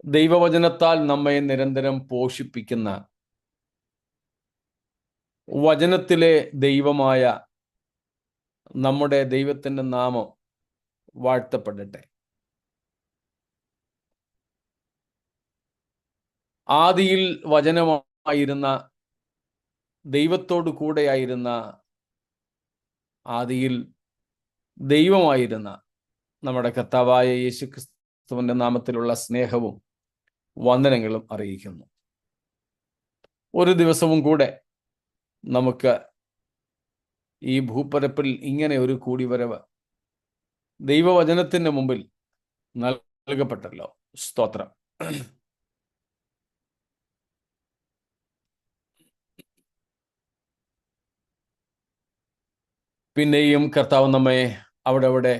ദൈവവചനത്താൽ നമ്മെ നിരന്തരം പോഷിപ്പിക്കുന്ന വചനത്തിലെ ദൈവമായ നമ്മുടെ ദൈവത്തിൻ്റെ നാമം വാഴ്ത്തപ്പെടട്ടെ. ആദിയിൽ വചനമായിരുന്ന, ദൈവത്തോടു കൂടെയായിരുന്ന, ആദിയിൽ ദൈവമായിരുന്ന നമ്മുടെ കർത്താവായ യേശുക്രിസ്തുവിന്റെ നാമത്തിലുള്ള സ്നേഹവും വന്ദനങ്ങളും അറിയിക്കുന്നു. ഒരു ദിവസവും കൂടെ നമുക്ക് ഈ ഭൂപരപ്പിൽ ഇങ്ങനെ ഒരു കൂടിവരവ് ദൈവവചനത്തിന്റെ മുമ്പിൽ നൽകപ്പെട്ടല്ലോ. സ്തോത്രം. പിന്നെയും കർത്താവ് നമ്മെ അവിടെ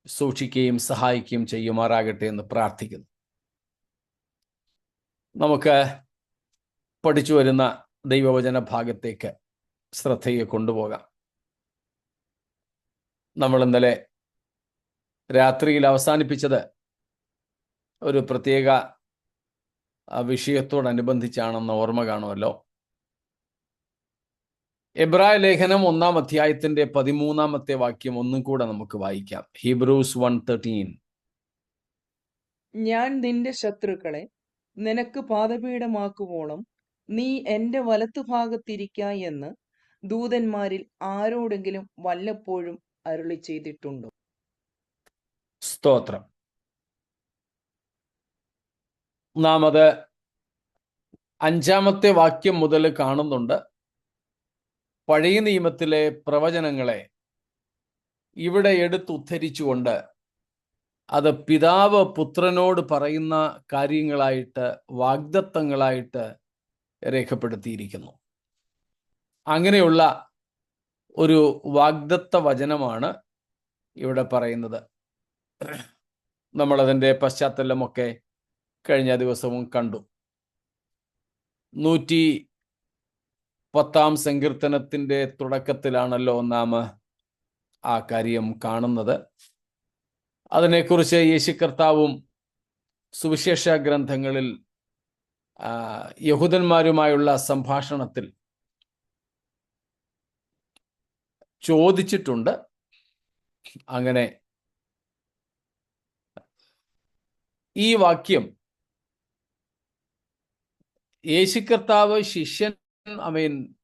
സൂക്ഷിക്കുകയും സഹായിക്കുകയും ചെയ്യുമാറാകട്ടെ എന്ന് പ്രാർത്ഥിക്കുന്നു. നമുക്ക് പഠിച്ചു വരുന്ന ദൈവവചന ഭാഗത്തേക്ക് ശ്രദ്ധയെ കൊണ്ടുപോകാം. നമ്മൾ ഇന്നലെ രാത്രിയിൽ അവസാനിപ്പിച്ചത് ഒരു പ്രത്യേക വിഷയത്തോടനുബന്ധിച്ചാണെന്ന് ഓർമ്മ കാണുമല്ലോ. എബ്രായ ലേഖനം 1-ാം അധ്യായത്തിന്റെ 13-ാമത്തെ വാക്യം ഒന്നും കൂടെ നമുക്ക് വായിക്കാം. ഹീബ്രൂസ് 1:13. ഞാൻ നിന്റെ ശത്രുക്കളെ നിനക്ക് പാദപീഠമാക്കുവോളം നീ എന്റെ വലത്തുഭാഗത്തിരിക്ക എന്ന് ദൂതന്മാരിൽ ആരോടെങ്കിലും വല്ലപ്പോഴും അരുളി ചെയ്തിട്ടുണ്ടോ? സ്തോത്രം. നാം അത് 5-ാമത്തെ വാക്യം മുതൽ കാണുന്നുണ്ട്. പഴയ നിയമത്തിലെ പ്രവചനങ്ങളെ ഇവിടെ എടുത്തുദ്ധരിച്ചുകൊണ്ട് അത് പിതാവ് പുത്രനോട് പറയുന്ന കാര്യങ്ങളായിട്ട്, വാഗ്ദത്തങ്ങളായിട്ട് രേഖപ്പെടുത്തിയിരിക്കുന്നു. അങ്ങനെയുള്ള ഒരു വാഗ്ദത്ത വചനമാണ് ഇവിടെ പറയുന്നത്. നമ്മളതിൻ്റെ പശ്ചാത്തലമൊക്കെ കഴിഞ്ഞ ദിവസവും കണ്ടു. 110-ാം സങ്കീർത്തനത്തിൻ്റെ തുടക്കത്തിലാണല്ലോ നാം ആ കാര്യം കാണുന്നത്. അതിനെക്കുറിച്ച് യേശു കർത്താവും സുവിശേഷ ഗ്രന്ഥങ്ങളിൽ യഹൂദന്മാരുമായുള്ള സംഭാഷണത്തിൽ ചോദിച്ചിട്ടുണ്ട്. അങ്ങനെ ഈ വാക്യം യേശു കർത്താവ്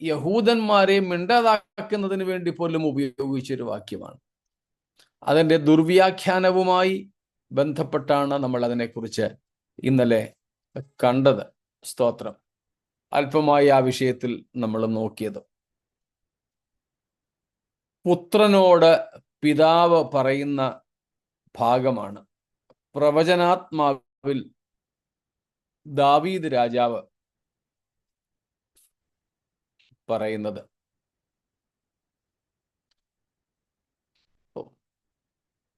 യഹൂദന്മാരെ മിണ്ടാതാക്കുന്നതിന് വേണ്ടി പോലും ഉപയോഗിച്ചൊരു വാക്യമാണ്. അതിൻ്റെ ദുർവ്യാഖ്യാനവുമായി ബന്ധപ്പെട്ടാണ് നമ്മൾ അതിനെക്കുറിച്ച് ഇന്നലെ കണ്ടത്. സ്തോത്രം. അല്പമായി ആ വിഷയത്തിൽ നമ്മൾ നോക്കിയത്. പുത്രനോട് പിതാവ് പറയുന്ന ഭാഗമാണ് പ്രവചനാത്മാവിൽ ദാവീദ് രാജാവ് പറയുന്നത്.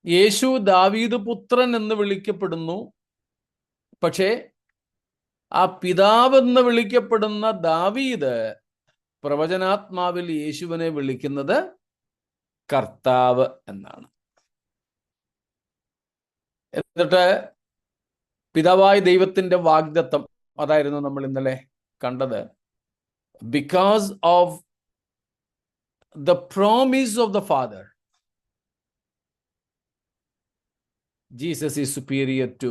യേശു ദാവീദ് പുത്രൻ എന്ന് വിളിക്കപ്പെടുന്നു. പക്ഷേ ആ പിതാവ് എന്ന് വിളിക്കപ്പെടുന്ന ദാവീദ് പ്രവചനാത്മാവിൽ യേശുവിനെ വിളിക്കുന്നത് കർത്താവ് എന്നാണ്. എന്നിട്ട് പിതാവായ ദൈവത്തിന്റെ വാഗ്ദത്തം, അതായിരുന്നു നമ്മൾ ഇന്നലെ കണ്ടത്. Because of the promise of the father, Jesus is superior to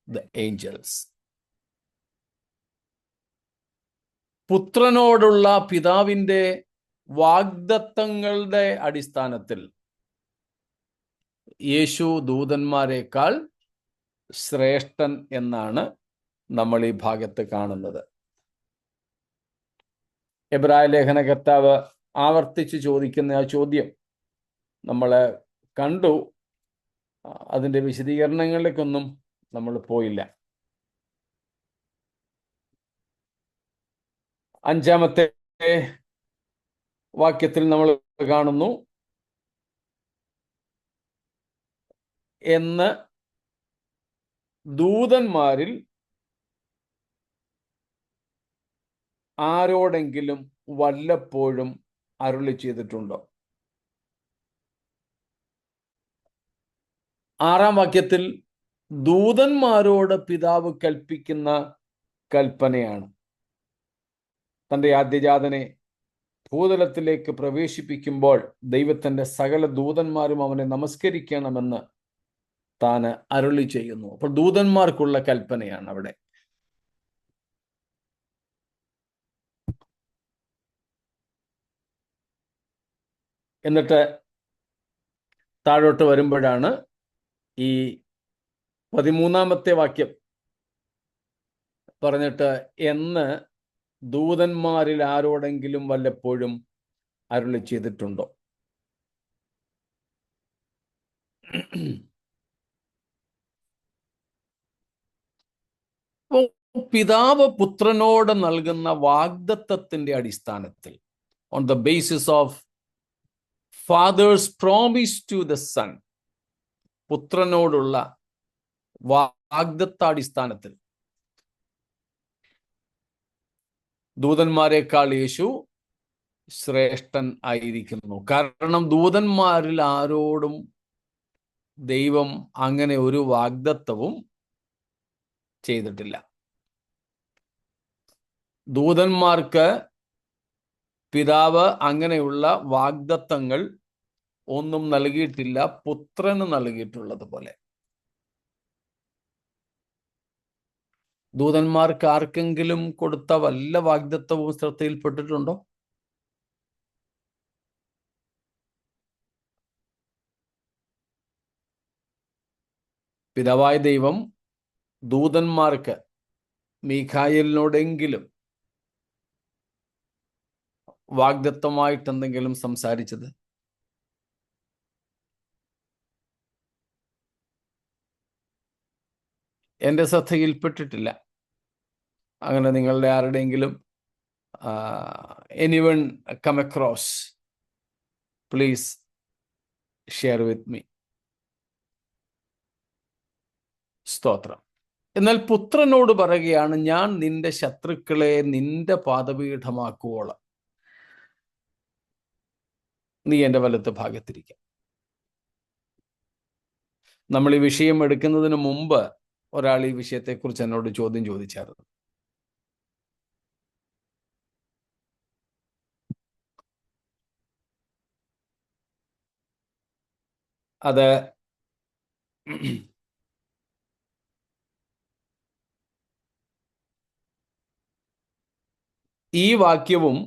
the angels. പുത്രനോടുള്ള പിതാവിൻ്റെ വാഗ്ദത്തങ്ങളുടെ അടിസ്ഥാനത്തിൽ യേശു ദൂതന്മാരെക്കാൾ ശ്രേഷ്ഠൻ എന്നാണ് നമ്മൾ ഈ ഭാഗത്ത് കാണുന്നത്. എബ്രായ ലേഖന കർത്താവ് ആവർത്തിച്ച് ചോദിക്കുന്ന ആ ചോദ്യം നമ്മൾ കണ്ടു. അതിൻ്റെ വിശദീകരണങ്ങളിലേക്കൊന്നും നമ്മൾ പോയില്ല. 5-ാമത്തെ വാക്യത്തിൽ നമ്മൾ കാണുന്നു, എന്ന് ദൂതന്മാരിൽ ആരോടെങ്കിലും വല്ലപ്പോഴും അരുളി ചെയ്തിട്ടുണ്ടോ? 6-ാം വാക്യത്തിൽ ദൂതന്മാരോട് പിതാവ് കൽപ്പിക്കുന്ന കൽപ്പനയാണ്. തൻ്റെ ആദ്യജാതനെ ഭൂതലത്തിലേക്ക് പ്രവേശിപ്പിക്കുമ്പോൾ ദൈവത്തിൻ്റെ സകല ദൂതന്മാരും അവനെ നമസ്കരിക്കണമെന്ന് താൻ അരുളി ചെയ്യുന്നു. അപ്പോൾ ദൂതന്മാർക്കുള്ള കൽപ്പനയാണ് അവിടെ. എന്നിട്ട് താഴോട്ട് വരുമ്പോഴാണ് ഈ 13-ാമത്തെ വാക്യം പറഞ്ഞിട്ട്, എന്ന് ദൂതന്മാരിൽ ആരോടെങ്കിലും വല്ലപ്പോഴും അരുളി ചെയ്തിട്ടുണ്ടോ? പിതാവ് പുത്രനോട് നൽകുന്ന വാഗ്ദത്തത്തിന്റെ അടിസ്ഥാനത്തിൽ, on the basis of father's promise to the son, പുത്രനോടുള്ള വാഗ്ദത്താടിസ്ഥാനത്തിൽ ദൂതന്മാരെക്കാൾ യേശു ശ്രേഷ്ഠൻ ആയിരിക്കുന്നു. കാരണം ദൂതന്മാരിൽ ആരോടും ദൈവം അങ്ങനെ ഒരു വാഗ്ദത്തവും ചെയ്തിട്ടില്ല. ദൂതന്മാർക്ക് പിതാവ് അങ്ങനെയുള്ള വാഗ്ദത്തങ്ങൾ ഒന്നും നൽകിയിട്ടില്ല, പുത്രന് നൽകിയിട്ടുള്ളത് പോലെ. ദൂതന്മാർക്ക് ആർക്കെങ്കിലും കൊടുത്ത വല്ല വാഗ്ദത്തവും ശ്രദ്ധയിൽപ്പെട്ടിട്ടുണ്ടോ? പിതാവായ ദൈവം ദൂതന്മാർക്ക് മീഖായേലിനോടെങ്കിലും വാഗ്ദത്തമായിട്ട് എന്തെങ്കിലും സംസാരിച്ചത്? എൻ്റെ ശ്രദ്ധയിൽപ്പെട്ടിട്ടില്ല. അങ്ങനെ നിങ്ങളുടെ ആരുടെയെങ്കിലും anyone come across, please share with me. സ്തോത്രം. എന്നാൽ പുത്രനോട് പറയുകയാണ്, ഞാൻ നിന്റെ ശത്രുക്കളെ നിന്റെ പാദപീഠമാക്കുവോളം നീ എൻ്റെ വലത്ത് ഭാഗത്തിരിക്കാം. നമ്മൾ ഈ വിഷയം എടുക്കുന്നതിന് മുമ്പ് ഒരാൾ ഈ വിഷയത്തെക്കുറിച്ച് എന്നോട് ചോദ്യം ചോദിച്ചായിരുന്നു. അത് ഈ വാക്യവും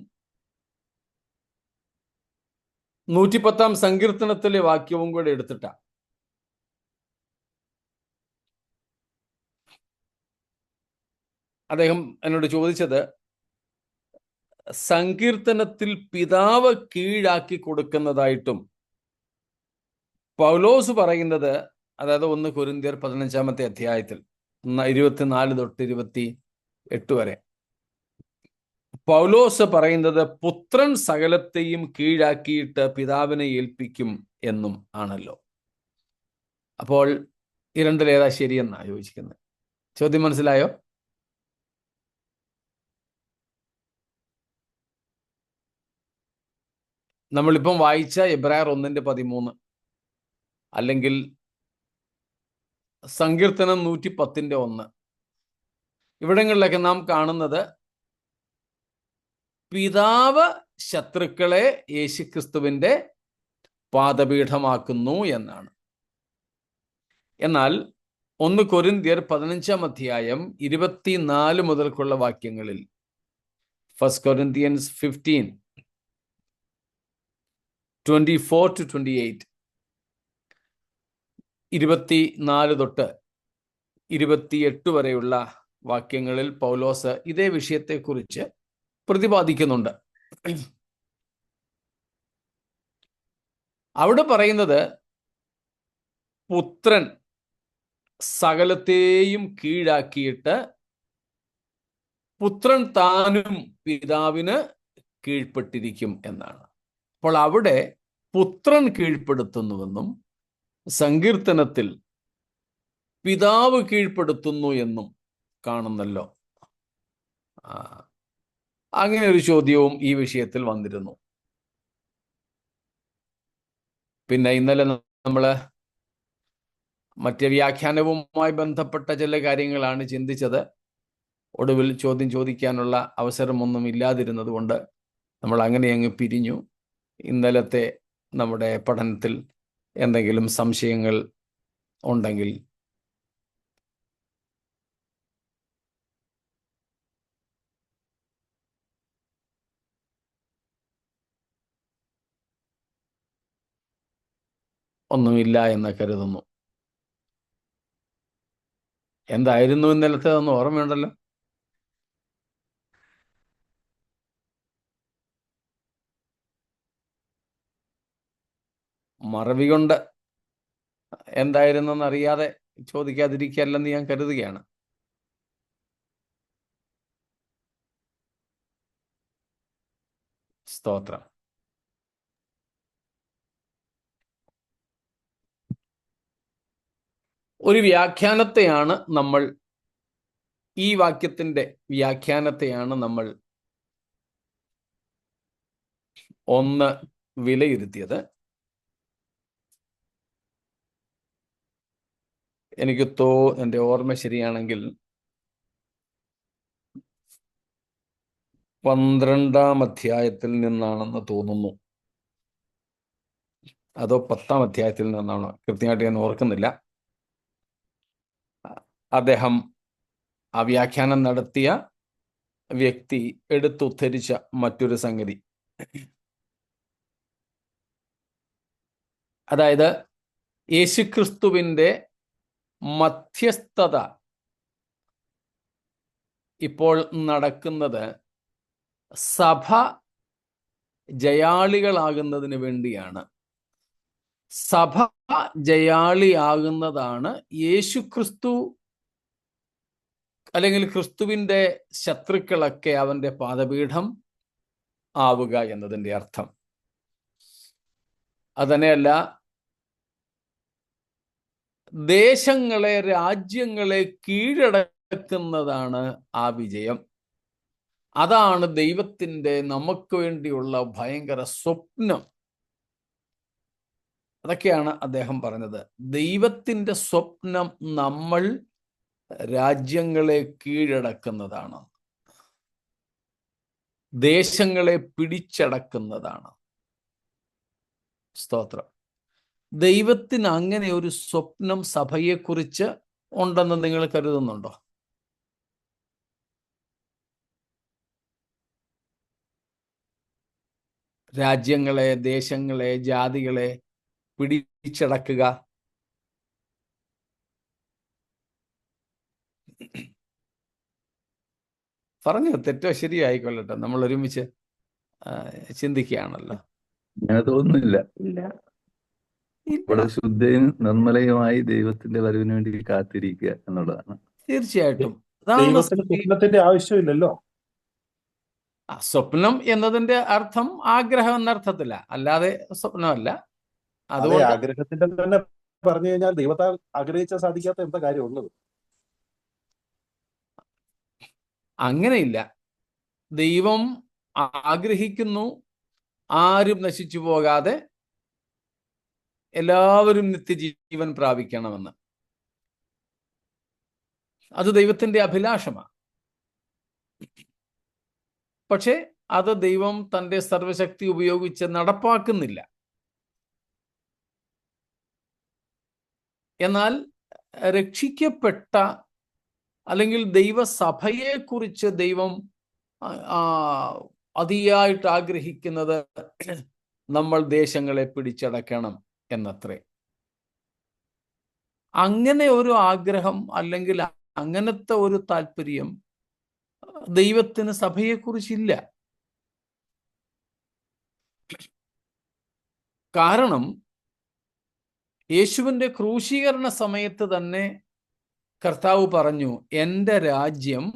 110-ാം സങ്കീർത്തനത്തിലെ വാക്യവും കൂടെ എടുത്തിട്ടാണ്. അദ്ദേഹം എന്നോട് ചോദിച്ചത്, സങ്കീർത്തനത്തിൽ പിതാവ് കീഴാക്കി കൊടുക്കുന്നതായിട്ടും പൗലോസ് പറയുന്നത്, അതായത് 1 കൊരിന്ത്യർ 15-ാമത്തെ അധ്യായത്തിൽ 24 തൊട്ട് 28 വരെ പൗലോസ് പറയുന്നത് പുത്രൻ സകലത്തെയും കീഴാക്കിയിട്ട് പിതാവിനെ ഏൽപ്പിക്കും എന്നും ആണല്ലോ. അപ്പോൾ ഈ രണ്ടിലേതാ ശരിയെന്നാ ചോദിക്കുന്നത്? ചോദ്യം മനസ്സിലായോ? നമ്മളിപ്പം വായിച്ച എബ്രായർ 1:13 അല്ലെങ്കിൽ സങ്കീർത്തനം 110:1 ഇവിടങ്ങളിലൊക്കെ നാം കാണുന്നത് പിതാവ് ശത്രുക്കളെ യേശുക്രിസ്തുവിന്റെ പാദപീഠമാക്കുന്നു എന്നാണ്. എന്നാൽ 1 കൊരിന്ത്യർ 15-ാം അധ്യായം 24 മുതൽക്കുള്ള വാക്യങ്ങളിൽ, 1 Corinthians 15:24-28, 24 തൊട്ട് 28 വരെയുള്ള വാക്യങ്ങളിൽ പൗലോസ് ഇതേ വിഷയത്തെക്കുറിച്ച് പ്രതിപാദിക്കുന്നുണ്ട്. അവിടെ പറയുന്നത് പുത്രൻ സകലത്തെയും കീഴാക്കിയിട്ട് പുത്രൻ താനും പിതാവിന് കീഴ്പ്പെട്ടിരിക്കും എന്നാണ്. അപ്പോൾ അവിടെ പുത്രൻ കീഴ്പ്പെടുത്തുന്നുവെന്നും സങ്കീർത്തനത്തിൽ പിതാവ് കീഴ്പ്പെടുത്തുന്നു എന്നും കാണുന്നല്ലോ. അങ്ങനെ ഒരു ചോദ്യവും ഈ വിഷയത്തിൽ വന്നിരുന്നു. പിന്നെ ഇന്നലെ നമ്മൾ മറ്റ് വ്യാഖ്യാനവുമായി ബന്ധപ്പെട്ട ചില കാര്യങ്ങളാണ് ചിന്തിച്ചത്. ഒടുവിൽ ചോദ്യം ചോദിക്കാനുള്ള അവസരമൊന്നും ഇല്ലാതിരുന്നത് കൊണ്ട് നമ്മൾ അങ്ങനെ അങ്ങ് പിരിഞ്ഞു. ഇന്നലത്തെ നമ്മുടെ പഠനത്തിൽ എന്തെങ്കിലും സംശയങ്ങൾ ഉണ്ടെങ്കിൽ ഒന്നുമില്ല എന്ന് കരുതുന്നു. എന്തായിരുന്നു ഇന്നലത്തെ ഒന്ന് ഓർമ്മയുണ്ടല്ലോ? മറവി കൊണ്ട് എന്തായിരുന്നെന്ന് അറിയാതെ ചോദിക്കാതിരിക്കല്ലെന്ന് ഞാൻ കരുതുകയാണ്. സ്തോത്രം. ഒരു വ്യാഖ്യാനത്തെയാണ് നമ്മൾ, ഈ വാക്യത്തിന്റെ വ്യാഖ്യാനത്തെയാണ് നമ്മൾ ഒന്ന് വിലയിരുത്തിയത്. എനിക്ക് എൻ്റെ ഓർമ്മ ശരിയാണെങ്കിൽ 12-ാം അധ്യായത്തിൽ നിന്നാണെന്ന് തോന്നുന്നു, അതോ 10-ാം അധ്യായത്തിൽ നിന്നാണോ, കൃത്യമായിട്ട് ഞാൻ ഓർക്കുന്നില്ല. അദ്ദേഹം ആ വ്യാഖ്യാനം നടത്തിയ വ്യക്തി എടുത്തുദ്ധരിച്ച മറ്റൊരു സംഗതി, അതായത് യേശുക്രിസ്തുവിൻ്റെ മധ്യസ്ഥത ഇപ്പോൾ നടക്കുന്നത് സഭ ജയാളികളാകുന്നതിന് വേണ്ടിയാണ്. സഭ ജയാളിയാകുന്നതാണ് യേശുക്രിസ്തു, അല്ലെങ്കിൽ ക്രിസ്തുവിൻ്റെ ശത്രുക്കളൊക്കെ അവൻ്റെ പാദപീഠം ആവുക എന്നതിൻ്റെ അർത്ഥം. അതന്നെയല്ല, ദേശങ്ങളെ, രാജ്യങ്ങളെ കീഴടക്കുന്നതാണ് ആ വിജയം. അതാണ് ദൈവത്തിൻ്റെ നമുക്ക് വേണ്ടിയുള്ള ഭയങ്കര സ്വപ്നം. അതൊക്കെയാണ് അദ്ദേഹം പറഞ്ഞത്. ദൈവത്തിൻ്റെ സ്വപ്നം നമ്മൾ രാജ്യങ്ങളെ കീഴടക്കുന്നതാണ്, ദേശങ്ങളെ പിടിച്ചടക്കുന്നതാണ്. സ്തോത്രം. ദൈവത്തിന് അങ്ങനെ ഒരു സ്വപ്നം സഭയെക്കുറിച്ച് ഉണ്ടെന്ന് നിങ്ങൾ കരുതുന്നുണ്ടോ? രാജ്യങ്ങളെ, ദേശങ്ങളെ, ജാതികളെ പിടിച്ചടക്കുക. പറഞ്ഞു തെറ്റോ ശരിയോ ആയിക്കൊള്ളട്ടെ, നമ്മൾ ഒരുമിച്ച് ചിന്തിക്കുകയാണല്ലോ. ഞാൻ തോന്നുന്നില്ല. ഇവിടെ ശുദ്ധയും നിർമ്മലയുമായി ദൈവത്തിന്റെ വരവിന് വേണ്ടി കാത്തിരിക്കുക എന്നുള്ളതാണ്. തീർച്ചയായിട്ടും ദൈവത്തിന് സ്വപ്നത്തിന്റെ ആവശ്യമില്ലല്ലോ. സ്വപ്നം എന്നതിന്റെ അർത്ഥം ആഗ്രഹം എന്നർത്ഥത്തില്ല, അല്ലാതെ സ്വപ്നമല്ല. അതുകൊണ്ട് ആഗ്രഹത്തിന്റെ തന്നെ പറഞ്ഞു കഴിഞ്ഞാൽ ദൈവത്താൽ ആഗ്രഹിച്ചാൽ സാധിക്കാത്ത എന്താ കാര്യമുള്ളത്? അങ്ങനെയില്ല. ദൈവം ആഗ്രഹിക്കുന്നു ആരും നശിച്ചു പോകാതെ എല്ലാവരും നിത്യജീവൻ പ്രാപിക്കണമെന്ന്. അത് ദൈവത്തിന്റെ അഭിലാഷമാണ്. പക്ഷെ അത് ദൈവം തൻ്റെ സർവശക്തി ഉപയോഗിച്ച് നടപ്പാക്കുന്നില്ല. എന്നാൽ രക്ഷിക്കപ്പെട്ട, അല്ലെങ്കിൽ ദൈവസഭയെക്കുറിച്ച് ദൈവം അതിയായിട്ട് ആഗ്രഹിക്കുന്നത് നമ്മൾ ദേശങ്ങളെ പിടിച്ചടക്കണം എന്നത്രേ. അങ്ങനെ ഒരു ആഗ്രഹം, അല്ലെങ്കിൽ അങ്ങനത്തെ ഒരു താല്പര്യം ദൈവത്തിന് സഭയെക്കുറിച്ചില്ല. കാരണം യേശുവിൻ്റെ ക്രൂശീകരണ സമയത്ത് തന്നെ കർത്താവ് പറഞ്ഞു, എൻ്റെ രാജ്യം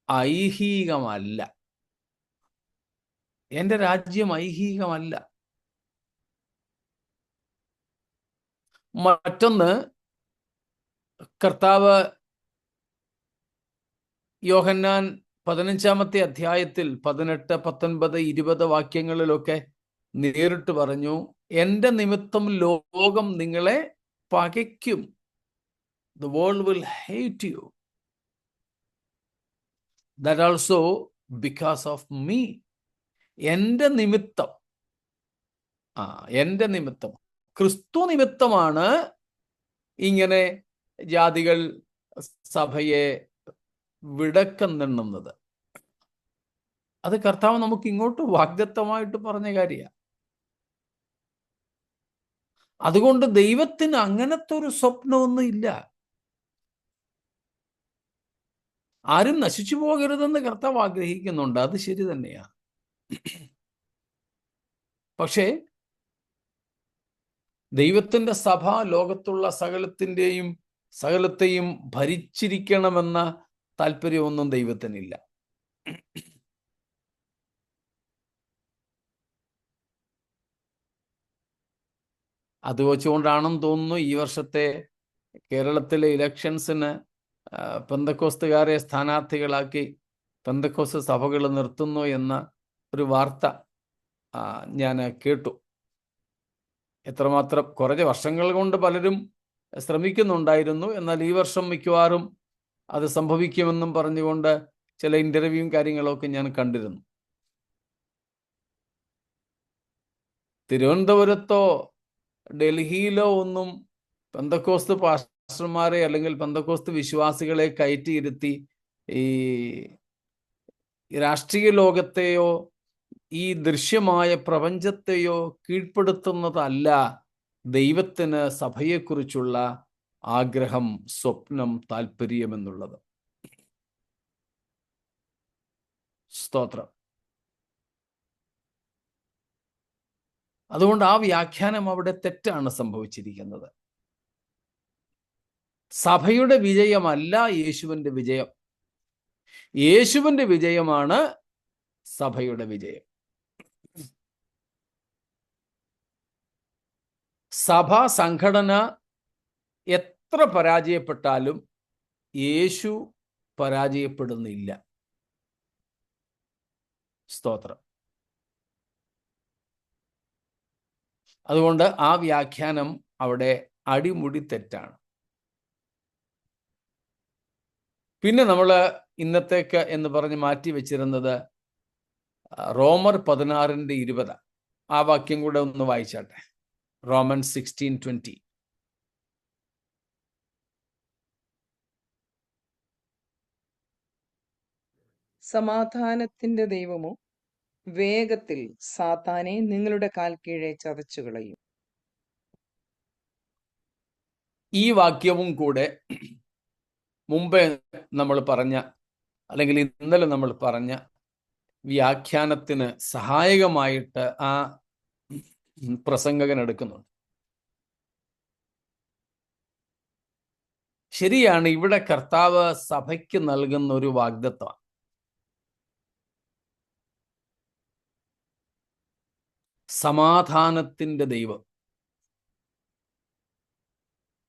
ഐഹികമല്ല. എൻ്റെ രാജ്യം ഐഹികമല്ല. മറ്റൊന്ന്, കർത്താവ് യോഹന്നാൻ 15-ാമത്തെ അധ്യായത്തിൽ 18, 19, 20 വാക്യങ്ങളിലൊക്കെ നേരിട്ട് പറഞ്ഞു, എൻ്റെ നിമിത്തം ലോകം നിങ്ങളെ പകയ്ക്കും the world will hate you. That also because of me. എൻ്റെ നിമിത്തം, എൻ്റെ നിമിത്തം, ക്രിസ്തു നിമിത്തമാണ് ഇങ്ങനെ ജാതികൾ സഭയെ വിടക്കെന്നുണ്ണുന്നത്. അത് കർത്താവ് നമുക്ക് ഇങ്ങോട്ട് വാഗ്ദത്തമായിട്ട് പറഞ്ഞ കാര്യമാണ്. അതുകൊണ്ട് ദൈവത്തിന് അങ്ങനത്തെ ഒരു സ്വപ്നമൊന്നും ഇല്ല. ആരും നശിച്ചു പോകരുതെന്ന് കർത്താവ് ആഗ്രഹിക്കുന്നുണ്ട്, അത് ശരി തന്നെയാണ്. പക്ഷേ ദൈവത്തിൻ്റെ സഭ ലോകത്തുള്ള സകലത്തെയും ഭരിച്ചിരിക്കണമെന്ന താല്പര്യമൊന്നും ദൈവത്തിനില്ല. അത് വെച്ചുകൊണ്ടാണെന്ന് തോന്നുന്നു ഈ വർഷത്തെ കേരളത്തിലെ ഇലക്ഷൻസിന് പെന്തക്കോസ്തുകാരെ സ്ഥാനാർത്ഥികളാക്കി പെന്തക്കോസ്ത് സഭകൾ നിർത്തുന്നു എന്ന ഒരു വാർത്ത ഞാൻ കേട്ടു. എത്രമാത്രം കുറച്ച് വർഷങ്ങൾ കൊണ്ട് പലരും ശ്രമിക്കുന്നുണ്ടായിരുന്നു, എന്നാൽ ഈ വർഷം മിക്കവാറും അത് സംഭവിക്കുമെന്നും പറഞ്ഞുകൊണ്ട് ചില ഇൻ്റർവ്യൂവും കാര്യങ്ങളൊക്കെ ഞാൻ കണ്ടിരുന്നു. തിരുവനന്തപുരത്തോ ഡൽഹിയിലോ ഒന്നും പെന്തക്കോസ്ത് പാസ്റ്റർമാരെ അല്ലെങ്കിൽ പെന്തക്കോസ്ത് വിശ്വാസികളെ കയറ്റിയിരുത്തി ഈ രാഷ്ട്രീയ ലോകത്തെയോ ഈ ദൃശ്യമായ പ്രപഞ്ചത്തെയോ കീഴ്പ്പെടുത്തുന്നതല്ല ദൈവത്തിന് സഭയെക്കുറിച്ചുള്ള ആഗ്രഹം, സ്വപ്നം, താല്പര്യം എന്നുള്ളത്. സ്തോത്രം. അതുകൊണ്ട് ആ വ്യാഖ്യാനം അവിടെ തെറ്റാണ് സംഭവിച്ചിരിക്കുന്നത്. സഭയുടെ വിജയമല്ല യേശുവിൻ്റെ വിജയം. യേശുവിൻ്റെ വിജയമാണ് സഭയുടെ വിജയം. സഭാ സംഘടന എത്ര പരാജയപ്പെട്ടാലും യേശു പരാജയപ്പെടുന്നില്ല. സ്തോത്രം. അതുകൊണ്ട് ആ വ്യാഖ്യാനം അവിടെ അടിമുടി തെറ്റാണ്. പിന്നെ നമ്മൾ ഇന്നത്തേക്ക് എന്ന് പറഞ്ഞ് മാറ്റി വെച്ചിരുന്നത് റോമർ 16:20. ആ വാക്യം കൂടെ ഒന്ന് വായിച്ചാട്ടെ. റോമൻ 16:20. സമാധാനത്തിന്റെ ദൈവമോ വേഗത്തിൽ സാത്താനെ നിങ്ങളുടെ കാൽ കീഴെ ചതച്ചു കളയും. ഈ വാക്യവും കൂടെ മുമ്പേ നമ്മൾ പറഞ്ഞ അല്ലെങ്കിൽ ഇന്നലെ നമ്മൾ പറഞ്ഞ വ്യാഖ്യാനത്തിന് സഹായകമായിട്ട് ആ പ്രസംഗകൻ എടുക്കുന്നുണ്ട്. ശരിയാണ്, ഇവിടെ കർത്താവ് സഭയ്ക്ക് നൽകുന്ന ഒരു വാഗ്ദത്തമാണ്. സമാധാനത്തിന്റെ ദൈവം.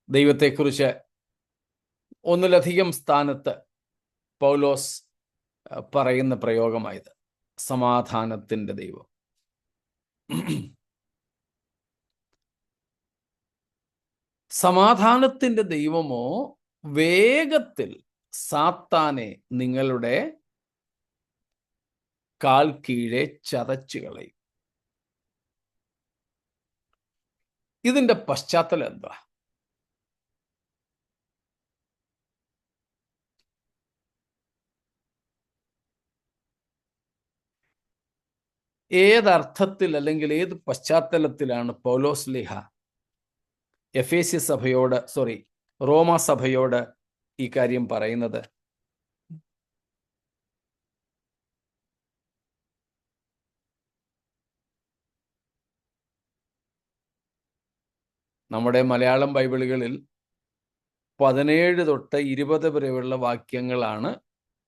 ദൈവത്തെക്കുറിച്ച് ഒന്നിലധികം സ്ഥാനത്ത് പൗലോസ് പറയുന്ന പ്രയോഗമായത് സമാധാനത്തിന്റെ ദൈവം. സമാധാനത്തിന്റെ ദൈവമോ വേഗത്തിൽ സാത്താനെ നിങ്ങളുടെ കാൽ കീഴെ ചതച്ചു കളയും. ഇതിന്റെ പശ്ചാത്തലം എന്താ? ഏതർത്ഥത്തിൽ അല്ലെങ്കിൽ ഏത് പശ്ചാത്തലത്തിലാണ് പൗലോസ് ലീഹ എഫേസ്യ സഭയോട് റോമ സഭയോട് ഈ കാര്യം പറയുന്നത്? നമ്മുടെ മലയാളം ബൈബിളുകളിൽ 17 തൊട്ട് 20 വരെയുള്ള വാക്യങ്ങളാണ്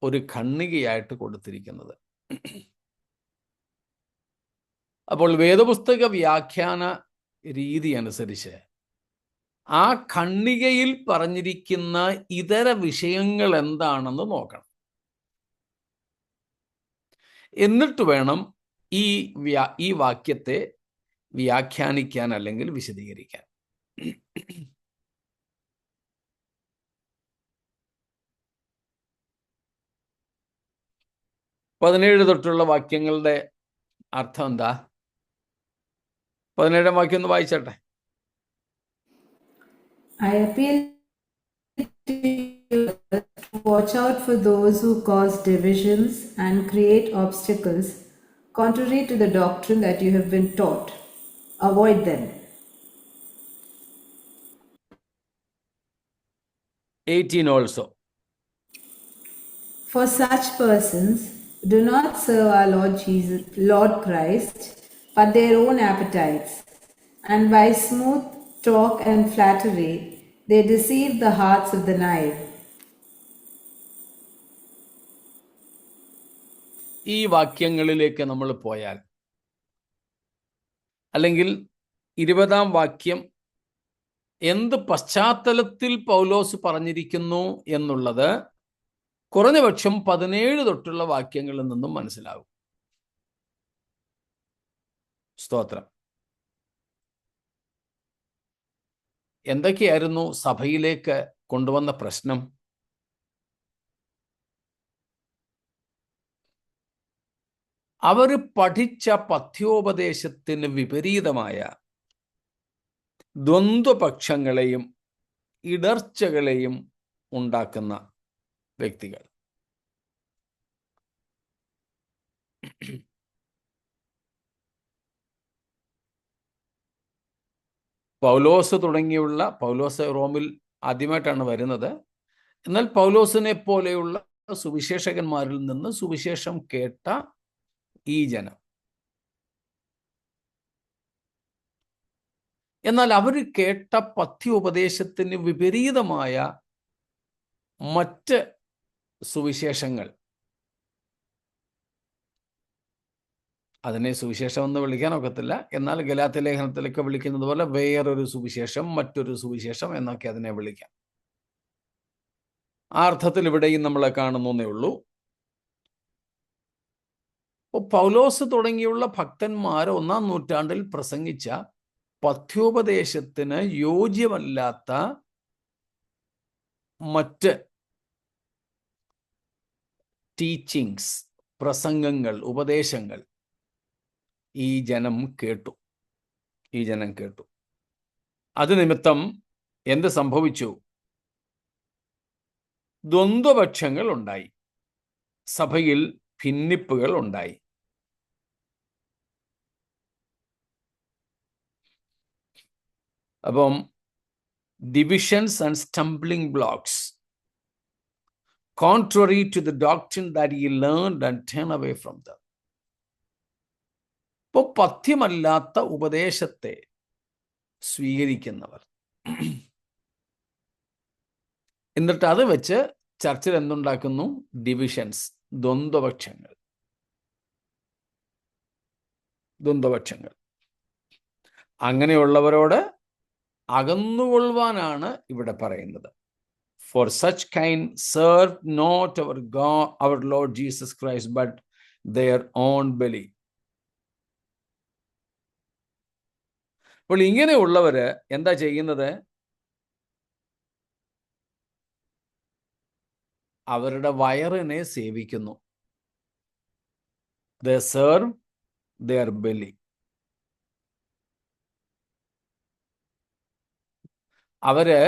ഒരു ഖണ്ഡികയായിട്ട് കൊടുത്തിരിക്കുന്നത്. അപ്പോൾ വേദപുസ്തക വ്യാഖ്യാന രീതി അനുസരിച്ച് ആ ഖണ്ഡികയിൽ പറഞ്ഞിരിക്കുന്ന ഇതര വിഷയങ്ങൾ എന്താണെന്ന് നോക്കണം. എന്നിട്ട് വേണം ഈ വാക്യത്തെ വ്യാഖ്യാനിക്കാൻ അല്ലെങ്കിൽ വിശദീകരിക്കാൻ. 17 തൊട്ടുള്ള വാക്യങ്ങളുടെ അർത്ഥം എന്താ? 17-ാം വാക്യം ഒന്ന് വായിച്ചട്ടെ. I appeal to you to watch out for those who cause divisions and create obstacles contrary to the doctrine that you have been taught. Avoid them. 18 also. For such persons do not serve our Lord Christ, but their own appetites, and by smooth talk and flattery they deceive the hearts of the naive. ഈ വാക്യങ്ങളിലേക്ക് നമ്മൾ പോയാൽ, അല്ലെങ്കിൽ 20-ാം വാക്യം എന്ത് പശ്ചാത്തലത്തിൽ പൗലോസ് പറഞ്ഞിരിക്കുന്നു എന്നുള്ളത് കുറഞ്ഞപക്ഷം 17 തൊട്ടുള്ള വാക്യങ്ങളിൽ നിന്നും മനസ്സിലാകും. സ്തോത്രം. എന്തൊക്കെയായിരുന്നു സഭയിലേക്ക് കൊണ്ടുവന്ന പ്രശ്നം? അവർ പഠിച്ച പഥ്യോപദേശത്തിന് വിപരീതമായ ദ്വന്ദ്വപക്ഷങ്ങളെയും ഇടർച്ചകളെയും ഉണ്ടാക്കുന്ന വ്യക്തികൾ. പൗലോസ് റോമിൽ ആദ്യമായിട്ടാണ് വരുന്നത്. എന്നാൽ പൗലോസിനെ പോലെയുള്ള സുവിശേഷകന്മാരിൽ നിന്ന് സുവിശേഷം കേട്ട ഈ ജനം, എന്നാൽ അവർ കേട്ട പഥ്യോപദേശത്തിന് വിപരീതമായ മറ്റ് സുവിശേഷങ്ങൾ, അതിനെ സുവിശേഷം എന്ന് വിളിക്കാൻ ഒക്കത്തില്ല, എന്നാൽ ഗലാത്യ ലേഖനത്തിലൊക്കെ വിളിക്കുന്നത് പോലെ വേറൊരു സുവിശേഷം, മറ്റൊരു സുവിശേഷം എന്നൊക്കെ അതിനെ വിളിക്കാം. ആ അർത്ഥത്തിൽ ഇവിടെയും നമ്മളെ കാണുന്നേ ഉള്ളൂ. പൗലോസ് തുടങ്ങിയുള്ള ഭക്തന്മാർ 1-ാം നൂറ്റാണ്ടിൽ പ്രസംഗിച്ച പഥ്യോപദേശത്തിന് യോജ്യമല്ലാത്ത മറ്റ് ടീച്ചിങ്സ്, പ്രസംഗങ്ങൾ, ഉപദേശങ്ങൾ ഈ ജനം കേട്ടു. അത് നിമിത്തം എന്ത് സംഭവിച്ചു? ദ്വന്ദ്വപക്ഷങ്ങൾ ഉണ്ടായി, സഭയിൽ ഭിന്നിപ്പുകൾ ഉണ്ടായി. അപ്പം divisions and stumbling blocks contrary to the doctrine that he learned and turn away from them. ഇപ്പോൾ പഥ്യമല്ലാത്ത ഉപദേശത്തെ സ്വീകരിക്കുന്നവർ, എന്നിട്ട് അത് വെച്ച് ചർച്ചിൽ എന്തുണ്ടാക്കുന്നു? ഡിവിഷൻസ്, ദ്വന്ദ്വപക്ഷങ്ങൾ. അങ്ങനെയുള്ളവരോട് അകന്നുകൊള്ളുവാനാണ് ഇവിടെ പറയുന്നത്. For such kind serve not our God, our Lord Jesus Christ, but their own belly. അപ്പോൾ ഇങ്ങനെയുള്ളവര് എന്താ ചെയ്യുന്നത്? അവരുടെ വയറിനെ സേവിക്കുന്നു. They serve their belly. അവര്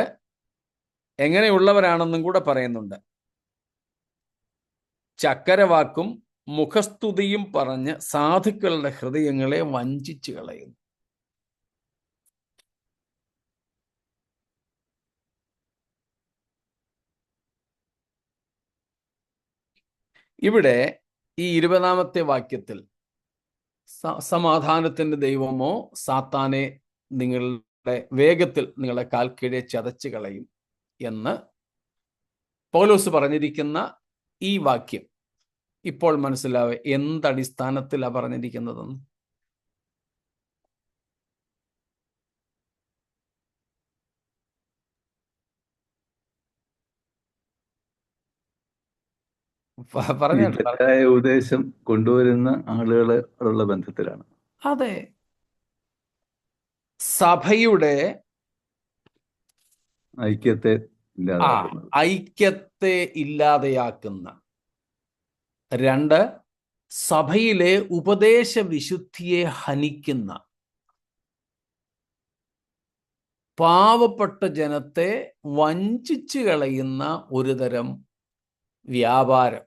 എങ്ങനെയുള്ളവരാണെന്നും കൂടെ പറയുന്നുണ്ട്. ചക്കരവാക്കും മുഖസ്തുതിയും പറഞ്ഞ് സാധുക്കളുടെ ഹൃദയങ്ങളെ വഞ്ചിച്ചു കളയുന്നു. ഇവിടെ ഈ 20-ാമത്തെ വാക്യത്തിൽ സമാധാനത്തിന്റെ ദൈവമോ സാത്താനെ വേഗത്തിൽ നിങ്ങളെ കാൽ കീഴെ ചതച്ചു കളയും എന്ന് പൗലോസ് പറഞ്ഞിരിക്കുന്ന ഈ വാക്യം ഇപ്പോൾ മനസ്സിലാവേ എന്തടിസ്ഥാനത്തിലാണ് പറഞ്ഞിരിക്കുന്നതെന്ന്? തെറ്റായ ഉപദേശം കൊണ്ടുവരുന്ന ആളുകളുള്ള ബന്ധത്തിലാണ്. അതെ, സഭയുടെ ഐക്യത്തെ ഇല്ലാതെയാക്കുന്ന. 2, സഭയിലെ ഉപദേശ വിശുദ്ധിയെ ഹനിക്കുന്ന, പാവപ്പെട്ട ജനത്തെ വഞ്ചിച്ചു കളയുന്ന ഒരുതരം വ്യാപാരം,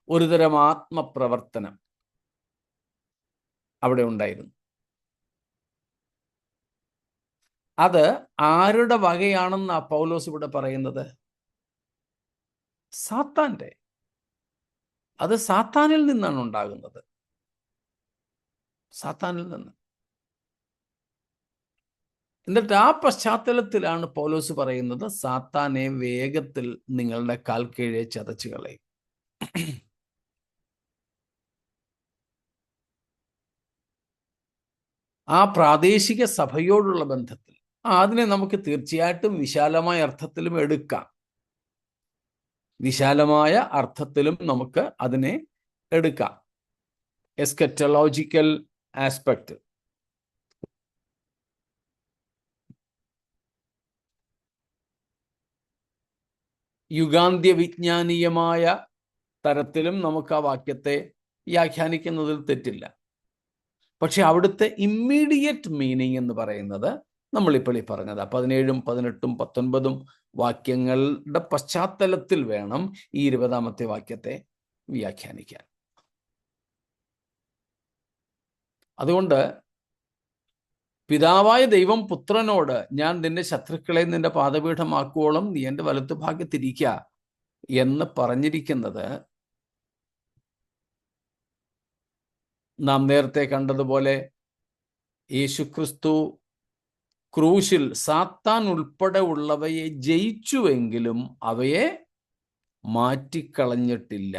ഒരുതരം ആത്മപ്രവർത്തനം അവിടെ ഉണ്ടായിരുന്നു. അത് ആരുടെ വകയാണെന്നാ പൗലോസ് ഇവിടെ പറയുന്നത്? സാത്താന്റെ. അത് സാത്താനിൽ നിന്നാണ് ഉണ്ടാകുന്നത്, സാത്താനിൽ നിന്ന്. എന്നിട്ട് ആ പശ്ചാത്തലത്തിലാണ് പൗലോസ് പറയുന്നത്, സാത്താനെ വേഗത്തിൽ നിങ്ങളുടെ കാൽ കീഴെ ചതച്ചു കളയും. ആ പ്രാദേശിക സഭയോടുള്ള ബന്ധത്തിൽ അതിനെ നമുക്ക് തീർച്ചയായിട്ടും വിശാലമായ അർത്ഥത്തിലും എടുക്കാം. വിശാലമായ അർത്ഥത്തിലും നമുക്ക് അതിനെ എടുക്കാം. Eschatological aspect. യുഗാന്ത്യ വിജ്ഞാനീയമായ തരത്തിലും നമുക്ക് ആ വാക്യത്തെ വ്യാഖ്യാനിക്കുന്നതിൽ തെറ്റില്ല. പക്ഷെ അവിടുത്തെ ഇമ്മീഡിയറ്റ് മീനിങ് എന്ന് പറയുന്നത് നമ്മളിപ്പോൾ ഈ പറഞ്ഞത് 17, 18, 19 വാക്യങ്ങളുടെ പശ്ചാത്തലത്തിൽ വേണം ഈ 20-ാമത്തെ വാക്യത്തെ വ്യാഖ്യാനിക്കാൻ. അതുകൊണ്ട് പിതാവായ ദൈവം പുത്രനോട്, ഞാൻ നിന്റെ ശത്രുക്കളെ നിന്റെ പാദപീഠമാക്കുവോളം നീ എൻ്റെ വലത്തുഭാഗത്തിരിക്കുക എന്ന് പറഞ്ഞിരിക്കുന്നത് നാം നേരത്തെ കണ്ടതുപോലെ യേശുക്രിസ്തു ക്രൂശിൽ സാത്താൻ ഉൾപ്പെടെ ഉള്ളവയെ ജയിച്ചുവെങ്കിലും അവയെ മാറ്റിക്കളഞ്ഞിട്ടില്ല.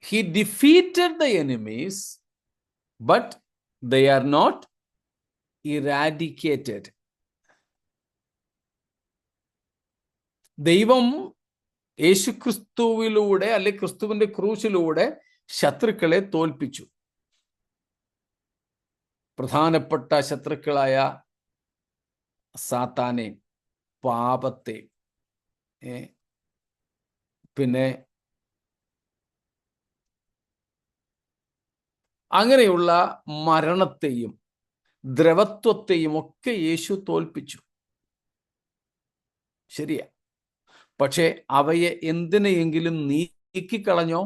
He defeated the enemies, but they are not eradicated. ദൈവം യേശുക്രിസ്തുവിലൂടെ, അല്ലെ ക്രിസ്തുവിന്റെ ക്രൂശിലൂടെ ശത്രുക്കളെ തോൽപ്പിച്ചു. പ്രധാനപ്പെട്ട ശത്രുക്കളായ സാത്താനെ, പാപത്തെ, പിന്നെ അങ്ങനെയുള്ള മരണത്തെയും ദ്രവത്വത്തെയും ഒക്കെ യേശു തോൽപ്പിച്ചു. ശരിയാ. പക്ഷെ അവയെ എന്തിനെയെങ്കിലും നീക്കിക്കളഞ്ഞോ?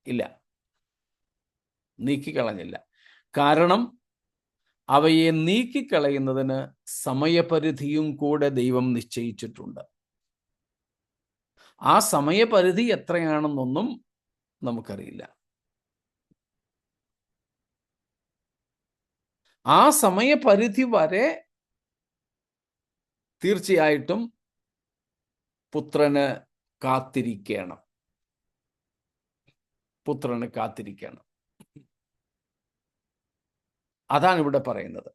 ഇല്ല, നീക്കിക്കളഞ്ഞില്ല. കാരണം അവയെ നീക്കിക്കളയുന്നതിന് സമയപരിധിയും കൂടെ ദൈവം നിശ്ചയിച്ചിട്ടുണ്ട്. ആ സമയപരിധി എത്രയാണെന്നൊന്നും നമുക്കറിയില്ല. ആ സമയപരിധി വരെ തീർച്ചയായിട്ടും പുത്രന് കാത്തിരിക്കണം. അതാണ് ഇവിടെ പറയുന്നത്.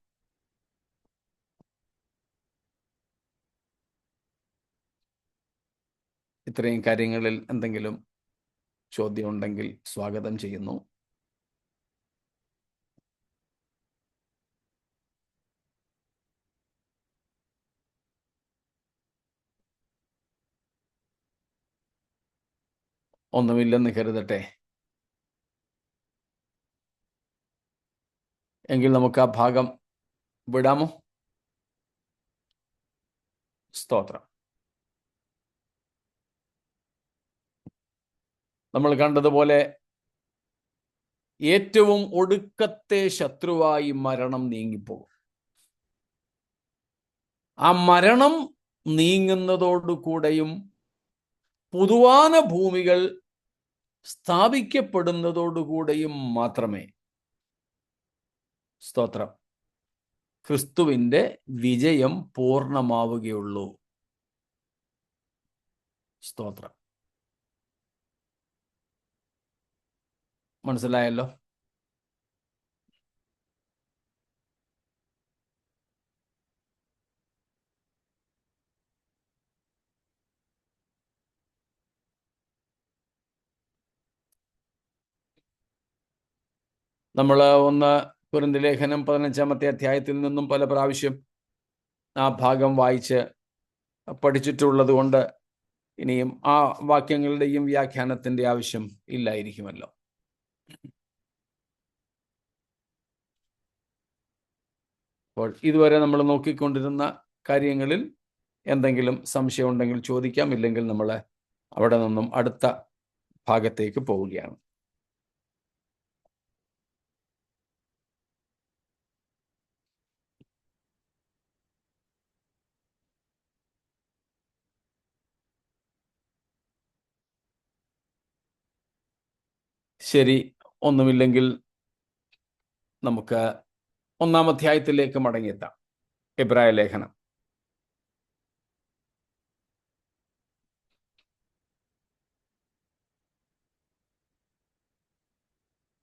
ഇത്രയും കാര്യങ്ങളിൽ എന്തെങ്കിലും ചോദ്യം ഉണ്ടെങ്കിൽ സ്വാഗതം ചെയ്യുന്നു. ഒന്നുമില്ലെന്ന് കരുതട്ടെ. എങ്കിൽ നമുക്ക് ആ ഭാഗം വിടാമോ? സ്തോത്രം. നമ്മൾ കണ്ടതുപോലെ ഏറ്റവും ഒടുക്കത്തെ ശത്രുവായി മരണം നീങ്ങിപ്പോകും. ആ മരണം നീങ്ങുന്നതോടുകൂടെയും പുതുവാന ഭൂമികൾ സ്ഥാപിക്കപ്പെടുന്നതോടുകൂടെയും മാത്രമേ സ്തോത്രം ക്രിസ്തുവിൻ്റെ വിജയം പൂർണ്ണമാവുകയുള്ളൂ. സ്തോത്രം. മനസ്സിലായല്ലോ? നമ്മൾ ഒന്ന് കൊരിന്ത്യർ ലേഖനം 15-ാമത്തെ അധ്യായത്തിൽ നിന്നും പല പ്രാവശ്യം ആ ഭാഗം വായിച്ച് പഠിച്ചിട്ടുള്ളത് കൊണ്ട് ഇനിയും ആ വാക്യങ്ങളുടെയും വ്യാഖ്യാനത്തിൻ്റെ ആവശ്യം ഇല്ലായിരിക്കുമല്ലോ. അപ്പോൾ ഇതുവരെ നമ്മൾ നോക്കിക്കൊണ്ടിരുന്ന കാര്യങ്ങളിൽ എന്തെങ്കിലും സംശയം ഉണ്ടെങ്കിൽ ചോദിക്കാം, ഇല്ലെങ്കിൽ നമ്മൾ അവിടെ നിന്നും അടുത്ത ഭാഗത്തേക്ക് പോവുകയാണ്. ശരി, ഒന്നുമില്ലെങ്കിൽ നമുക്ക് 1-ാം അധ്യായത്തിലേക്ക് മടങ്ങിയെത്താം. എബ്രായ ലേഖനം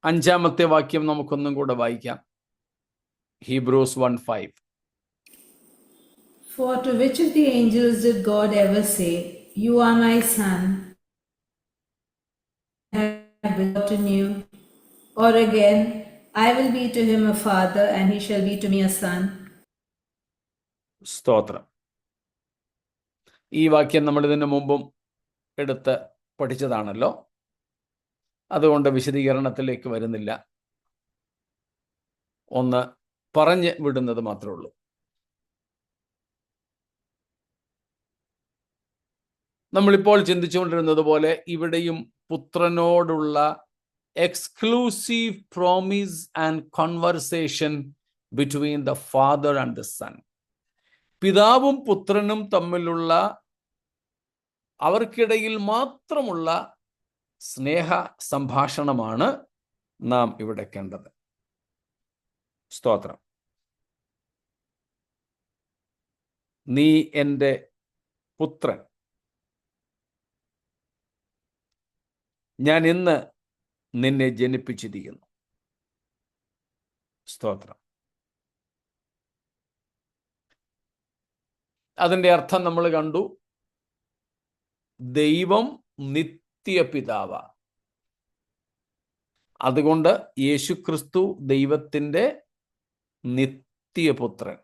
5-ാമത്തെ വാക്യം നമുക്കൊന്നും കൂടെ വായിക്കാം. Hebrews 1:5. For to which of the angels did God ever say, "You are my son, I have begotten you"? Or again, "I will be to him a father, and he shall be to me a son"? സ്തോത്രം. ഈ വാക്യം നമ്മൾ ഇതിനു മുമ്പും എടുത്ത് പഠിച്ചതാണല്ലോ, അതുകൊണ്ട് വിശദീകരണത്തിലേക്ക് വരുന്നില്ല. ഒന്ന് പറഞ്ഞ് വിടുന്നത് മാത്രമേ ഉള്ളൂ. നമ്മളിപ്പോൾ ചിന്തിച്ചുകൊണ്ടിരുന്നത് പോലെ ഇവിടെയും പുത്രനോടുള്ള exclusive promise and conversation between the father and the son, പിതാവും പുത്രനും തമ്മിലുള്ള അവർക്കിടയിൽ മാത്രമുള്ള സ്നേഹ സംഭാഷണമാണ് നാം ഇവിടെ കണ്ടത്. സ്തോത്രം. നീ എൻ്റെ പുത്രൻ, ഞാൻ ഇന്ന് നിന്നെ ജനിപ്പിച്ചിരിക്കുന്നു. സ്തോത്രം. അതിൻ്റെ അർത്ഥം നമ്മൾ കണ്ടു. ദൈവം നിത്യപിതാവ. അതുകൊണ്ട് യേശുക്രിസ്തു ദൈവത്തിൻ്റെ നിത്യപുത്രൻ.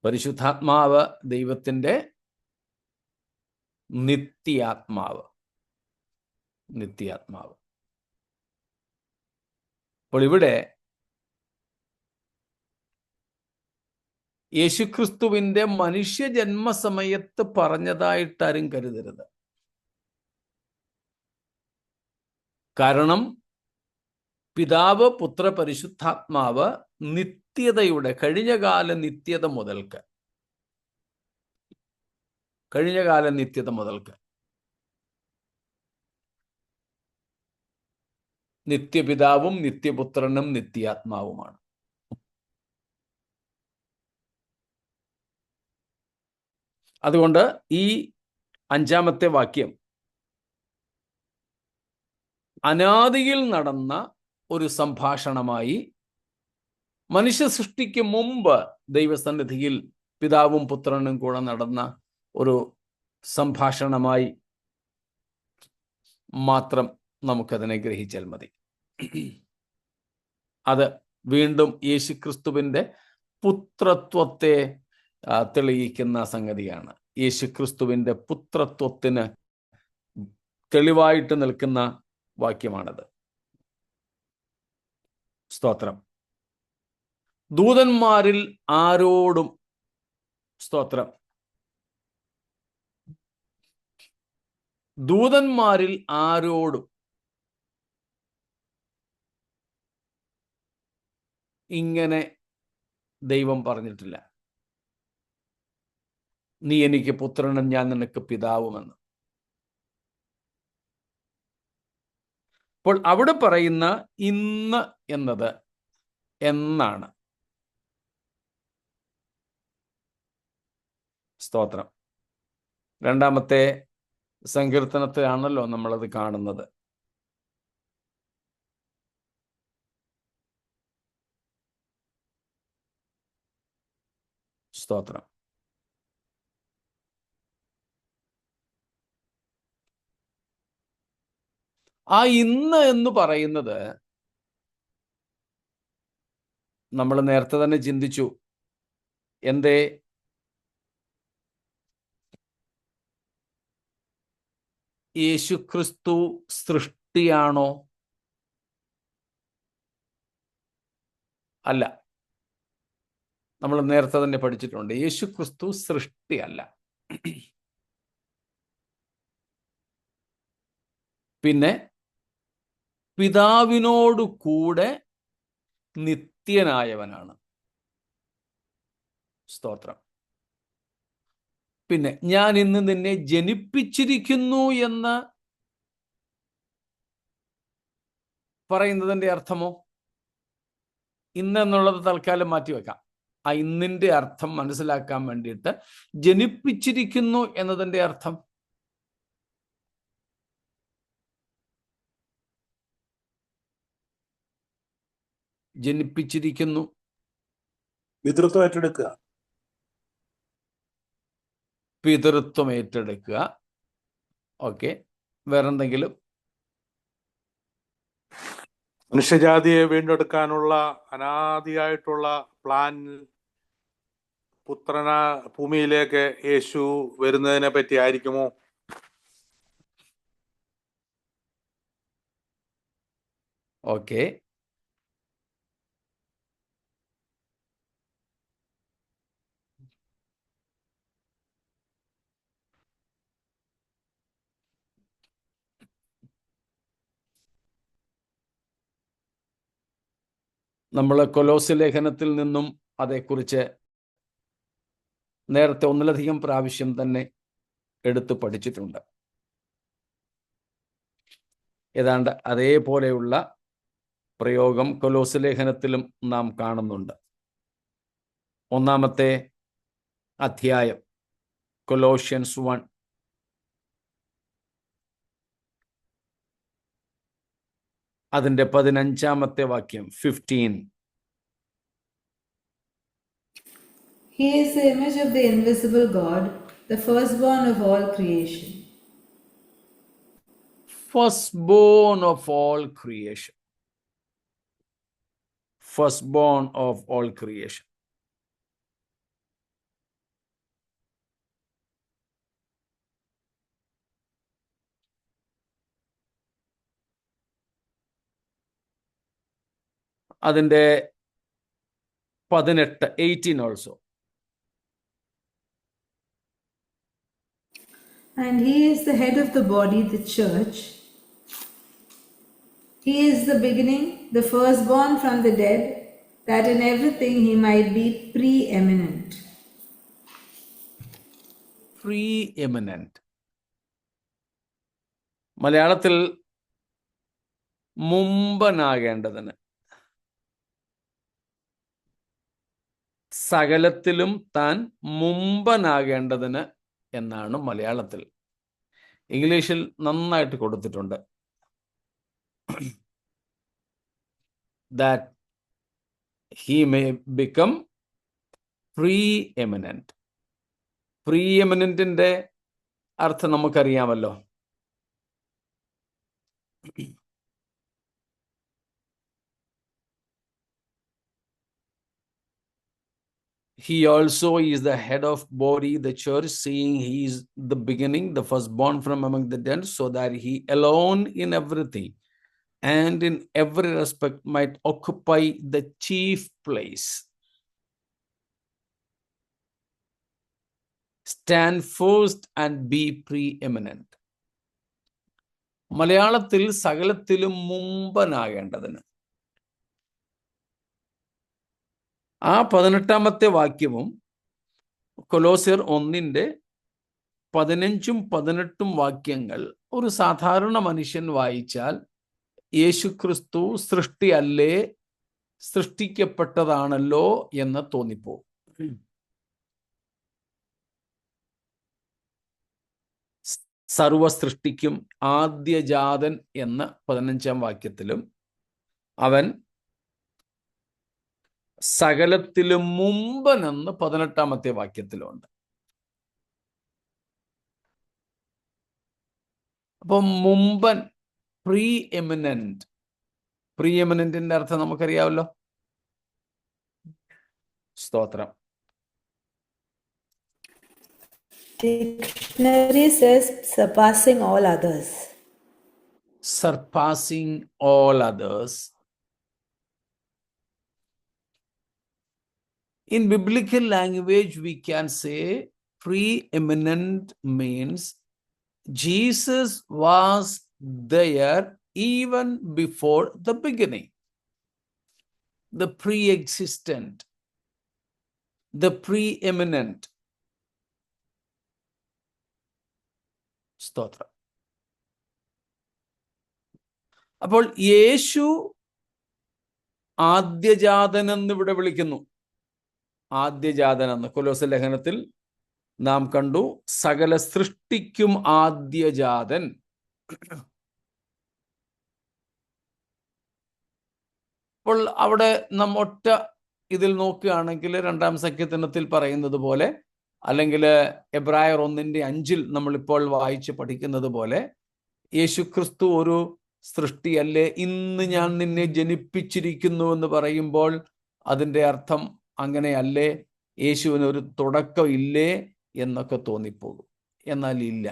പരിശുദ്ധാത്മാവ് ദൈവത്തിൻ്റെ നിത്യാത്മാവ്. നിത്യാത്മാവ്. അപ്പോൾ ഇവിടെ യേശുക്രിസ്തുവിൻ്റെ മനുഷ്യജന്മസമയത്ത് പറഞ്ഞതായിട്ടാരും കരുതരുത്. കാരണം പിതാവ്, പുത്ര, പരിശുദ്ധാത്മാവ് നിത്യതയുടെ കഴിഞ്ഞകാല നിത്യത മുതൽക്ക് നിത്യപിതാവും നിത്യപുത്രനും നിത്യാത്മാവുമാണ്. അതുകൊണ്ട് ഈ 5-ാമത്തെ വാക്യം അനാദിയിൽ നടന്ന ഒരു സംഭാഷണമായി, മനുഷ്യ സൃഷ്ടിക്ക് മുമ്പ് ദൈവസന്നിധിയിൽ പിതാവും പുത്രനും കൂടെ നടന്ന ഒരു സംഭാഷണമായി മാത്രം നമുക്കതിനെ ഗ്രഹിച്ചാൽ മതി. അത് വീണ്ടും യേശുക്രിസ്തുവിൻ്റെ പുത്രത്വത്തെ തെളിയിക്കുന്ന സംഗതിയാണ്. യേശുക്രിസ്തുവിൻ്റെ പുത്രത്വത്തിന് തെളിവായിട്ട് നിൽക്കുന്ന വാക്യമാണത്. സ്തോത്രം. ദൂതന്മാരിൽ ആരോടും, സ്തോത്രം, ദൂതന്മാരിൽ ആരോടും ഇങ്ങനെ ദൈവം പറഞ്ഞിട്ടില്ല, നീ എനിക്ക് പുത്രനും ഞാൻ നിനക്ക് പിതാവുമെന്ന്. അപ്പോൾ അവിടെ പറയുന്ന ഇന്ന് എന്നത് എന്നാണ്. സ്തോത്രം. 2-ാമത്തെ സങ്കീർത്തനത്തിലാണല്ലോ നമ്മളത് കാണുന്നത്. സ്തോത്രം. ആ ഇന്ന് എന്ന് പറയുന്നത് നമ്മൾ നേരത്തെ തന്നെ ചിന്തിച്ചു, എന്തേ യേശുക്രിസ്തു സൃഷ്ടിയാണോ? അല്ല. നമ്മൾ നേരത്തെ തന്നെ പഠിച്ചിട്ടുണ്ട്, യേശുക്രിസ്തു സൃഷ്ടിയല്ല. പിന്നെ പിതാവിനോട് കൂടെ നിത്യനായവനാണ്. സ്തോത്രം. പിന്നെ ഞാൻ ഇന്ന് നിന്നെ ജനിപ്പിച്ചിരിക്കുന്നു എന്ന് പറയുന്നതിൻ്റെ അർത്ഥമോ? ഇന്നെന്നുള്ളത് തൽക്കാലം മാറ്റിവെക്കാം. ആ ഇന്നിൻ്റെ അർത്ഥം മനസ്സിലാക്കാൻ വേണ്ടിയിട്ട് ജനിപ്പിച്ചിരിക്കുന്നു എന്നതിൻ്റെ അർത്ഥം ജനിപ്പിച്ചിരിക്കുന്നു, പിതൃത്വം ഏറ്റെടുക്കുക. പിതൃത്വം ഏറ്റെടുക്കുക. ഓക്കെ, വേറെന്തെങ്കിലും? മനുഷ്യജാതിയെ വീണ്ടെടുക്കാനുള്ള അനാദിയായിട്ടുള്ള പ്ലാനിൽ ഭൂമിയിലേക്ക് യേശു വരുന്നതിനെ പറ്റി ആയിരിക്കുമോ? ഓക്കെ, നമ്മൾ കൊലോസ്യ ലേഖനത്തിൽ നിന്നും അതേക്കുറിച്ച് നേരത്തെ ഒന്നിലധികം പ്രാവശ്യം തന്നെ എടുത്തു പഠിച്ചിട്ടുണ്ട്. ഏതാണ്ട് അതേപോലെയുള്ള പ്രയോഗം കൊലോസ്യ ലേഖനത്തിലും നാം കാണുന്നുണ്ട്. 1-ാമത്തെ അധ്യായം കൊലോഷ്യൻസ് 1, അതിൻ്റെ 15-ാമത്തെ വാക്യം 15. He is the image of the invisible God, the firstborn of all creation. Firstborn of all creation. Firstborn of all creation. അതിൻ്റെ 18 also. And he is the head of the body, the church. He is the beginning, the firstborn from the dead, that in everything he might be preeminent. Preeminent. മലയാളത്തിൽ മുമ്പനാകേണ്ടതിന്, സകലത്തിലും താൻ മുമ്പനാകേണ്ടതിന് എന്നാണ് മലയാളത്തിൽ. ഇംഗ്ലീഷിൽ നന്നായിട്ട് കൊടുത്തിട്ടുണ്ട്, that he may become preeminent. പ്രീഎമിനന്റിന്റെ അർത്ഥം നമുക്കറിയാമല്ലോ. He also is the head of body, the church, seeing he is the beginning, the firstborn from among the dead, so that he alone in everything and in every respect might occupy the chief place, stand first and be preeminent. മലയാളത്തിൽ സകലത്തിലും മുമ്പനാകേണ്ടതിന്. ആ 18-ാമത്തെ വാക്യവും കൊലോസ്യർ 1-ന്റെ 15ഉം 18ഉം വാക്യങ്ങൾ ഒരു സാധാരണ മനുഷ്യൻ വായിച്ചാൽ യേശുക്രിസ്തു സൃഷ്ടിയല്ലേ, സൃഷ്ടിക്കപ്പെട്ടതാണല്ലോ എന്ന് തോന്നിപ്പോകും. സർവസൃഷ്ടിക്കും ആദ്യജാതൻ എന്ന് 15-ാം വാക്യത്തിലും അവൻ സകലത്തിലും മുമ്പനെന്ന് 18-ാമത്തെ വാക്യത്തിലുണ്ട്. അപ്പം മുമ്പൻ, പ്രീ എമിനന്റ്. പ്രീ എമിനന്റിന്റെ അർത്ഥം നമുക്കറിയാമല്ലോ. സ്തോത്രം. Dictionary says surpassing all others. Surpassing all others. In biblical language, we can say preeminent means Jesus was there even before the beginning. The pre-existent, the preeminent. സ്തോത്രം. അപ്പോൾ യേശു ആദ്യജാതൻ എന്നിവിടെ വിളിക്കുന്നു. ആദ്യജാതൻ എന്ന് കൊലോസ്യ ലേഖനത്തിൽ നാം കണ്ടു. സകല സൃഷ്ടിക്കും ആദ്യജാതൻ. അപ്പോൾ അവിടെ നാം ഒറ്റ ഇതിൽ നോക്കുകയാണെങ്കിൽ 2-ാം സങ്കീർത്തനത്തിൽ പറയുന്നത് പോലെ, അല്ലെങ്കിൽ എബ്രായർ 1:5 നമ്മളിപ്പോൾ വായിച്ച് പഠിക്കുന്നത് പോലെ, യേശു ക്രിസ്തു ഒരു സൃഷ്ടിയല്ലേ, ഇന്ന് ഞാൻ നിന്നെ ജനിപ്പിച്ചിരിക്കുന്നു എന്ന് പറയുമ്പോൾ അതിൻ്റെ അർത്ഥം അങ്ങനെയല്ലേ, യേശുവിന് ഒരു തുടക്കം ഇല്ലേ എന്നൊക്കെ തോന്നിപ്പോകും. എന്നാൽ ഇല്ല,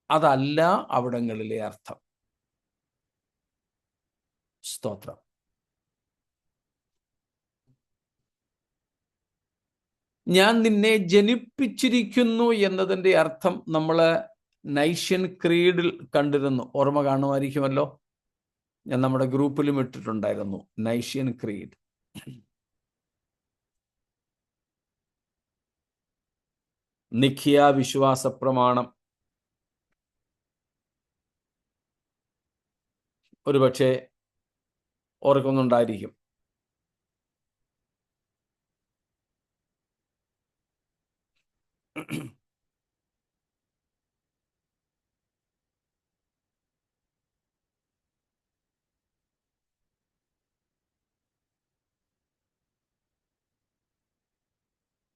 അതല്ല അവിടങ്ങളിലെ അർത്ഥം. സ്തോത്രം. ഞാൻ നിന്നെ ജനിപ്പിച്ചിരിക്കുന്നു എന്നതിൻ്റെ അർത്ഥം നമ്മൾ നൈഷ്യൻ ക്രീഡിൽ കണ്ടിരുന്നു. ഓർമ്മ കാണുമായിരിക്കുമല്ലോ, ഞാൻ നമ്മുടെ ഗ്രൂപ്പിലും ഇട്ടിട്ടുണ്ടായിരുന്നു നൈഷ്യൻ ക്രീഡ്. നിഖ്യ വിശ്വാസ പ്രമാണം. ഒരുപക്ഷെ ഓർക്കുന്നുണ്ടായിരിക്കും.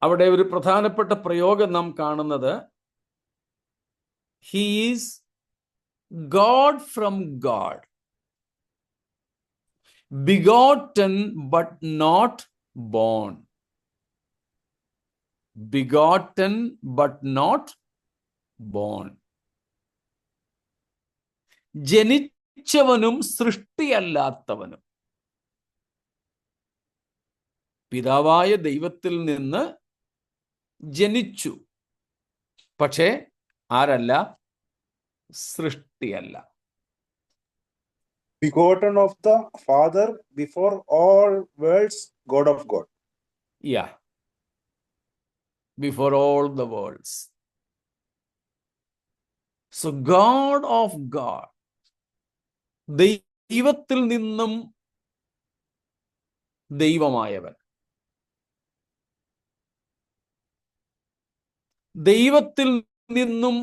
അവിടെ ഒരു പ്രധാനപ്പെട്ട പ്രയോഗം നാം കാണുന്നത്, he is God from God, begotten but not born. Begotten but not born. ജനിച്ചവനും സൃഷ്ടിയല്ലാത്തവനും. പിതാവായ ദൈവത്തിൽ നിന്ന് ജനിച്ചു, പക്ഷേ ആരല്ല? സൃഷ്ടിയല്ല. Begotten of the Father before all worlds, God of God. Yeah. Before all the worlds. So God of God. ദൈവത്തിൽ നിന്നും ദൈവമായവൻ. ദൈവത്തിൽ നിന്നും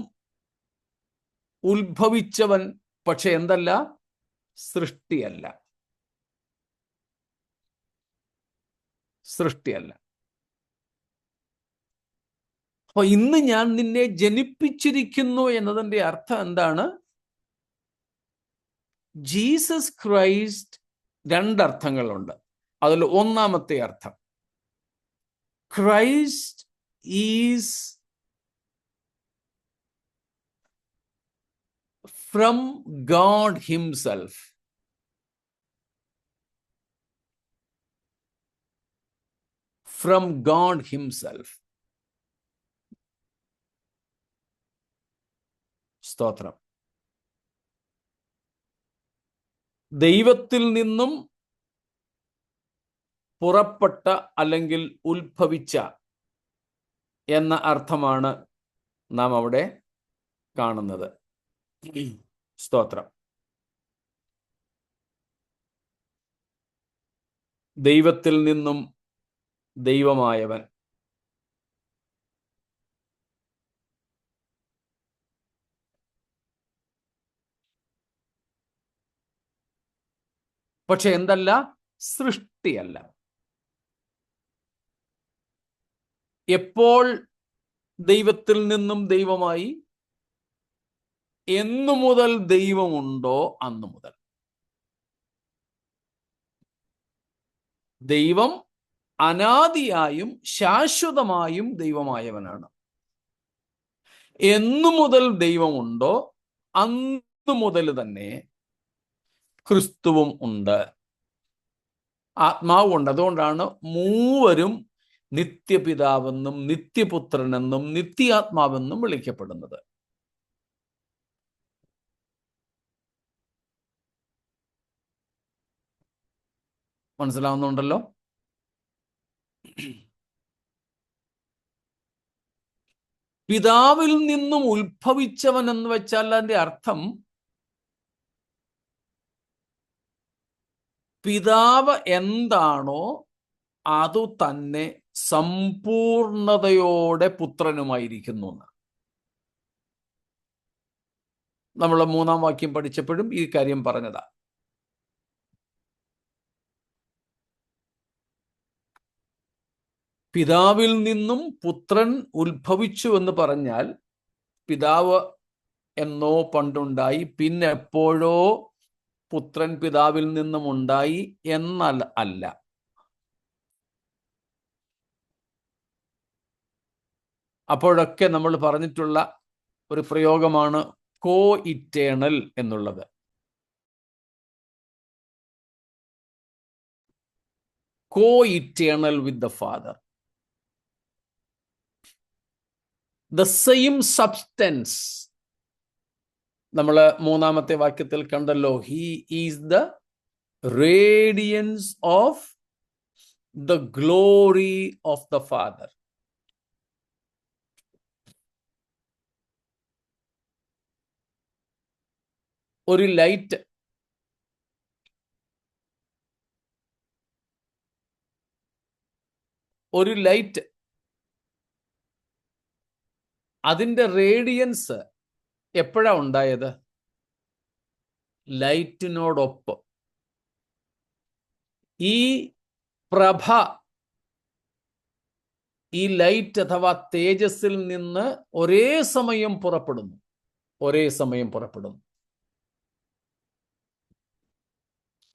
ഉത്ഭവിച്ചവൻ, പക്ഷെ എന്തല്ല? സൃഷ്ടിയല്ല. സൃഷ്ടിയല്ല. അപ്പൊ ഇന്ന് ഞാൻ നിന്നെ ജനിപ്പിച്ചിരിക്കുന്നു എന്നതിൻ്റെ അർത്ഥം എന്താണ്? ജീസസ് ക്രൈസ്റ്റ് 2 അർത്ഥങ്ങളുണ്ട്. അതിൽ ഒന്നാമത്തെ അർത്ഥം, Christ is from God himself. From God himself. സ്തോത്രം. ദൈവത്തിൽ നിന്നും പുറപ്പെട്ട അല്ലെങ്കിൽ ഉത്ഭവിച്ച എന്ന അർത്ഥമാണ് നാം അവിടെ കാണുന്നത്. സ്തോത്രം. ദൈവത്തിൽ നിന്നും ദൈവമായവൻ. പക്ഷെ എന്തല്ല? സൃഷ്ടിയല്ല. എപ്പോൾ ദൈവത്തിൽ നിന്നും ദൈവമായി? എന്നു മുതൽ ദൈവമുണ്ടോ അന്നു മുതൽ. ദൈവം അനാദിയായും ശാശ്വതമായും ദൈവമായവനാണ്. എന്നു മുതൽ ദൈവമുണ്ടോ അന്നു മുതൽ തന്നെ ക്രിസ്തുവും ഉണ്ട്, ആത്മാവും ഉണ്ട്. അതുകൊണ്ടാണ് മൂവരും നിത്യപിതാവെന്നും നിത്യപുത്രനെന്നും നിത്യാത്മാവെന്നും വിളിക്കപ്പെടുന്നത്. മനസ്സിലാവുന്നുണ്ടല്ലോ? പിതാവിൽ നിന്നും ഉത്ഭവിച്ചവൻ എന്ന് വെച്ചാൽ അതിന്റെ അർത്ഥം പിതാവ് എന്താണോ അതു തന്നെ സമ്പൂർണതയോടെ പുത്രനുമായിരിക്കുന്നു എന്ന്. നമ്മൾ 3-ാം വാക്യം പഠിച്ചപ്പോഴും ഈ കാര്യം പറഞ്ഞതാ. പിതാവിൽ നിന്നും പുത്രൻ ഉത്ഭവിച്ചു എന്ന് പറഞ്ഞാൽ പിതാവ് എന്നോ പണ്ടുണ്ടായി, പിന്നെ എപ്പോഴോ പുത്രൻ പിതാവിൽ നിന്നും ഉണ്ടായി എന്നല്ല അല്ല. അപ്പോഴൊക്കെ നമ്മൾ പറഞ്ഞിട്ടുള്ള ഒരു പ്രയോഗമാണ് കോ ഇറ്റേണൽ എന്നുള്ളത്. Co eternal with the father, the same substance. നമ്മൾ 3-ാമത്തെ വാക്യത്തിൽ കണ്ടല്ലോ, he is the radiance of the glory of the father. ഒരു ലൈറ്റ് അതിൻ്റെ റേഡിയൻസ് എപ്പോഴാ ഉണ്ടായത്? ലൈറ്റിനോടൊപ്പം. ഈ പ്രഭ, ഈ ലൈറ്റ് അഥവാ തേജസ്സിൽ നിന്ന് ഒരേ സമയം പുറപ്പെടുന്നു.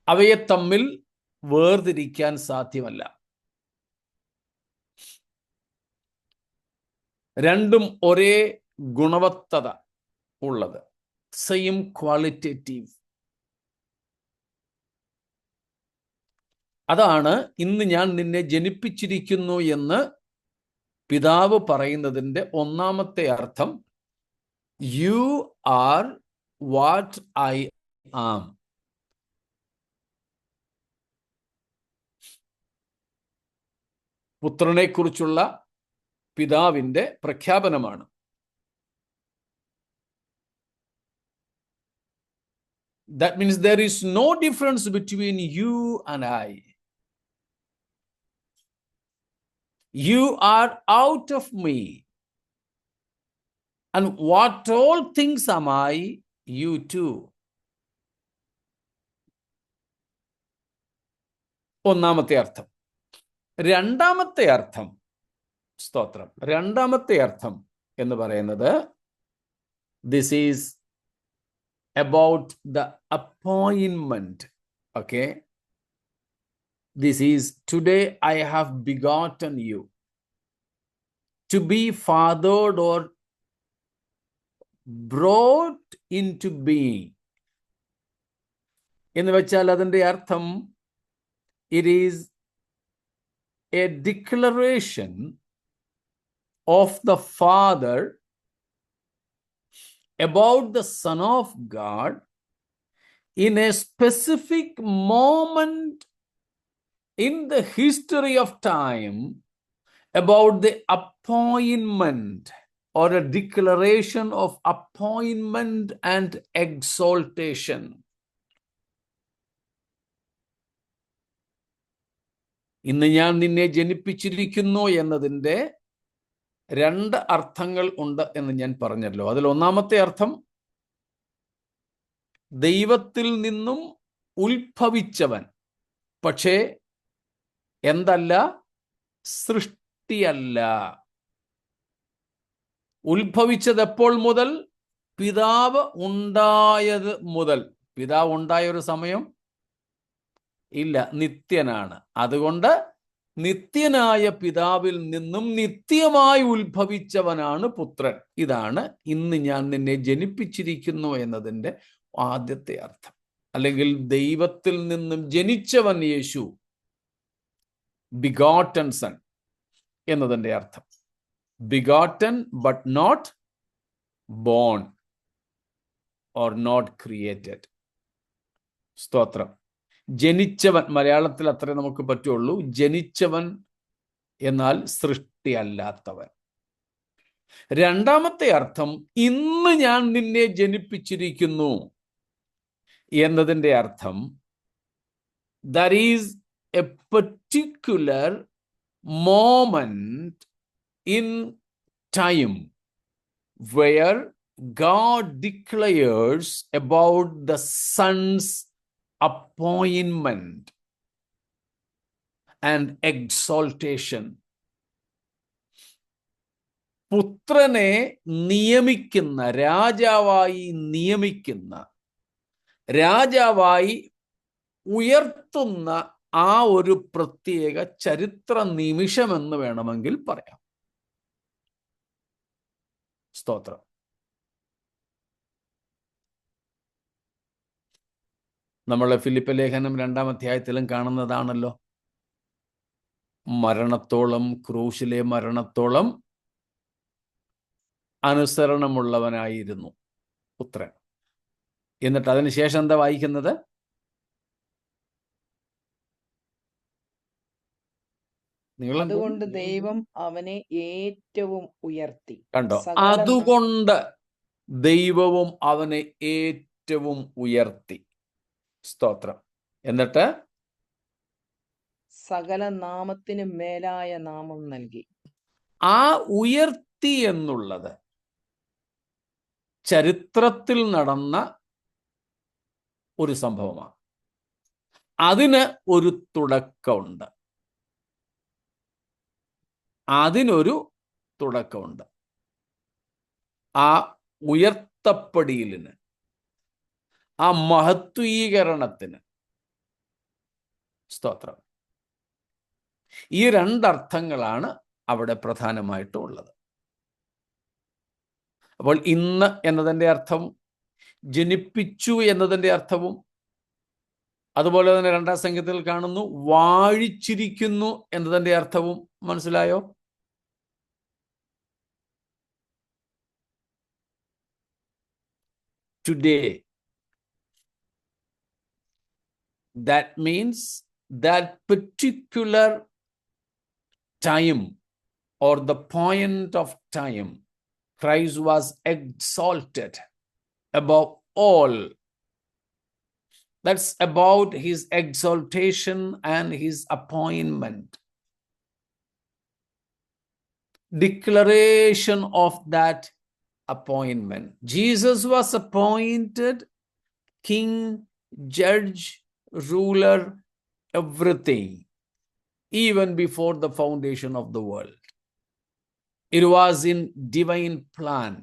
അവയെ തമ്മിൽ വേർതിരിക്കാൻ സാധ്യമല്ല. രണ്ടും ഒരേ ഗുണവത്തത ഉള്ളത്, സെയിം ക്വാളിറ്റേറ്റീവ്. അതാണ് ഇന്ന് ഞാൻ നിന്നെ ജനിപ്പിച്ചിരിക്കുന്നു എന്ന് പിതാവ് പറയുന്നതിൻ്റെ 1-ാമത്തെ അർത്ഥം. You are what I am. പുത്രനെക്കുറിച്ചുള്ള പിതാവിൻ്റെ പ്രഖ്യാപനമാണ്. That means there is no difference between you and I. You are out of me. And what all things am I, you too. 1-ാമത്തെ അർത്ഥം. 2-ാമത്തെ അർത്ഥം, സ്തോത്രം, 2-ാമത്തെ അർത്ഥം എന്ന് പറയുന്നത്, this is about the appointment. Okay, this is, today I have begotten you. To be fathered or brought into being എന്ന് വെച്ചാൽ അതിൻ്റെ അർത്ഥം, it is a declaration of the Father about the Son of God in a specific moment in the history of time, about the appointment or a declaration of appointment and exaltation. ഇന്ന് ഞാൻ നിന്നെ ജനിപ്പിച്ചിരിക്കുന്നു എന്നതിൻ്റെ 2 അർത്ഥങ്ങൾ ഉണ്ട് എന്ന് ഞാൻ പറഞ്ഞല്ലോ. അതിൽ 1-ാമത്തെ അർത്ഥം, ദൈവത്തിൽ നിന്നും ഉത്ഭവിച്ചവൻ, പക്ഷേ എന്തല്ല? സൃഷ്ടിയല്ല. ഉത്ഭവിച്ചത് എപ്പോൾ മുതൽ? പിതാവ് ഉണ്ടായത് മുതൽ. പിതാവ് ഉണ്ടായ ഒരു സമയം ഇല്ല, നിത്യനാണ്. അതുകൊണ്ട് നിത്യനായ പിതാവിൽ നിന്നും നിത്യമായി ഉത്ഭവിച്ചവനാണ് പുത്രൻ. ഇതാണ് ഇന്ന് ഞാൻ നിന്നെ ജനിപ്പിച്ചിരിക്കുന്നു എന്നതിൻ്റെ ആദ്യത്തെ അർത്ഥം. അല്ലെങ്കിൽ ദൈവത്തിൽ നിന്നും ജനിച്ചവൻ യേശു, ബിഗോട്ടൻ സൺ എന്നതിൻ്റെ അർത്ഥം. Begotten but not born or not created. സ്തോത്രം. ജനിച്ചവൻ, മലയാളത്തിൽ അത്രേ നമുക്ക് പറ്റുള്ളൂ. ജനിച്ചവൻ എന്നാൽ സൃഷ്ടിയല്ലാത്തവൻ. രണ്ടാമത്തെ അർത്ഥം ഇന്ന് ഞാൻ നിന്നെ ജനിപ്പിച്ചിരിക്കുന്നു എന്നതിൻ്റെ അർത്ഥം that is A particular moment in time where God declares about the Son's appointment and exaltation. പുത്രനെ നിയമിക്കുന്ന, രാജാവായി നിയമിക്കുന്ന, രാജാവായി ഉയർത്തുന്ന ആ ഒരു പ്രത്യേക ചരിത്ര നിമിഷമെന്ന് വേണമെങ്കിൽ പറയാം. സ്തോത്രം. നമ്മൾ ഫിലിപ്പ് ലേഖനം 2-ാം അധ്യായത്തിലും കാണുന്നതാണല്ലോ. മരണത്തോളം, ക്രൂശിലെ മരണത്തോളം അനുസരണമുള്ളവനായിരുന്നു പുത്രൻ. എന്നിട്ട് അതിനുശേഷം എന്താ വായിക്കുന്നത്? അതുകൊണ്ട് ദൈവം അവനെ ഏറ്റവും ഉയർത്തി. കണ്ടോ? അതുകൊണ്ട് ദൈവവും അവനെ ഏറ്റവും ഉയർത്തി. സ്തോത്രം. എന്നിട്ട് സകല നാമത്തിന് മേലായ നാമം നൽകി. ആ ഉയർത്തി എന്നുള്ളത് ചരിത്രത്തിൽ നടന്ന ഒരു സംഭവമാണ്. അതിന് ഒരു തുടക്കമുണ്ട്. ആ ഉയർത്തപ്പെടലിന്, ആ മഹത്വീകരണത്തിന്. സ്തോത്രം. ഈ രണ്ടർത്ഥങ്ങളാണ് അവിടെ പ്രധാനമായിട്ടും ഉള്ളത്. അപ്പോൾ ഇന്ന് എന്നതിൻ്റെ അർത്ഥവും ജനിപ്പിച്ചു എന്നതിൻ്റെ അർത്ഥവും, അതുപോലെ തന്നെ 2-ാം സംഖ്യത്തിൽ കാണുന്നു വാഴിച്ചിരിക്കുന്നു എന്നതിൻ്റെ അർത്ഥവും മനസ്സിലായോ? Today, that means that particular time or the point of time Christ was exalted above all. That's about his exaltation and his appointment. Declaration of that appointment. Jesus was appointed king, judge, ruler, everything, even before the foundation of the world. It was in divine plan.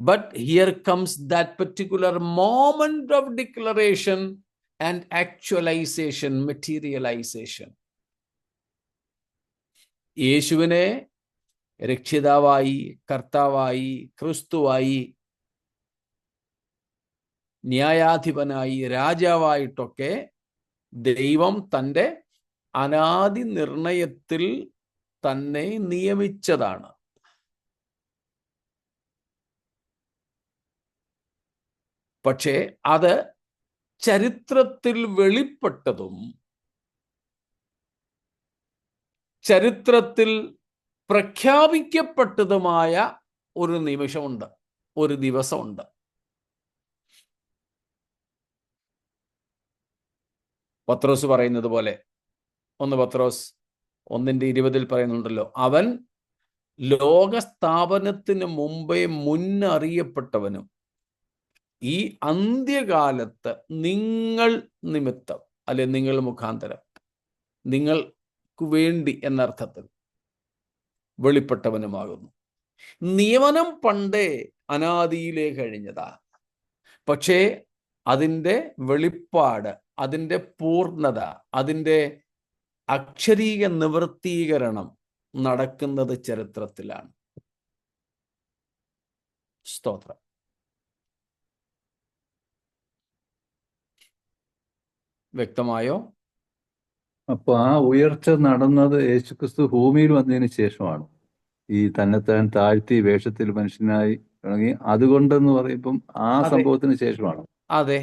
But here comes that particular moment of declaration and actualization, materialization. യേശുവിനെ രക്ഷിതാവായി, കർത്താവായി, ക്രിസ്തുവായി, ന്യായാധിപനായി, രാജാവായിട്ടൊക്കെ ദൈവം തൻ്റെ അനാദി നിർണയത്തിൽ തന്നെ നിയമിച്ചതാണ്. പക്ഷേ അത് ചരിത്രത്തിൽ വെളിപ്പെട്ടതും ചരിത്രത്തിൽ പ്രഖ്യാപിക്കപ്പെട്ടതുമായ ഒരു നിമിഷമുണ്ട്, ഒരു ദിവസമുണ്ട്. പത്രോസ് പറയുന്നത് പോലെ 1 പത്രോസ് 1:20 പറയുന്നുണ്ടല്ലോ, അവൻ ലോകസ്ഥാപനത്തിന് മുമ്പേ മുന്നറിയപ്പെട്ടവനും ഈ അന്ത്യകാലത്ത് നിങ്ങൾ നിമിത്തം, അല്ലെ നിങ്ങൾ മുഖാന്തരം, നിങ്ങൾക്ക് വേണ്ടി എന്നർത്ഥത്തിൽ വെളിപ്പെട്ടവനുമാകുന്നു. നിയമനം പണ്ടേ അനാദിയിലേ കഴിഞ്ഞതാ. പക്ഷേ അതിൻ്റെ വെളിപ്പാട്, അതിൻ്റെ പൂർണ്ണത, അതിൻ്റെ അക്ഷരീക നിവൃത്തീകരണം നടക്കുന്നത് ചരിത്രത്തിലാണ്. സ്തോത്രം. വ്യക്തമായോ? അപ്പൊ ആ ഉയർച്ച നടന്നത് യേശുക്രിസ്തു ഭൂമിയിൽ വന്നതിന് ശേഷമാണ്. ഈ തന്നെത്താൻ താഴ്ത്തി വേഷത്തിൽ മനുഷ്യനായി ഇറങ്ങി, അതുകൊണ്ടെന്ന് പറയുമ്പം ആ അതെ. സംഭവത്തിന് ശേഷമാണ്. അതെ,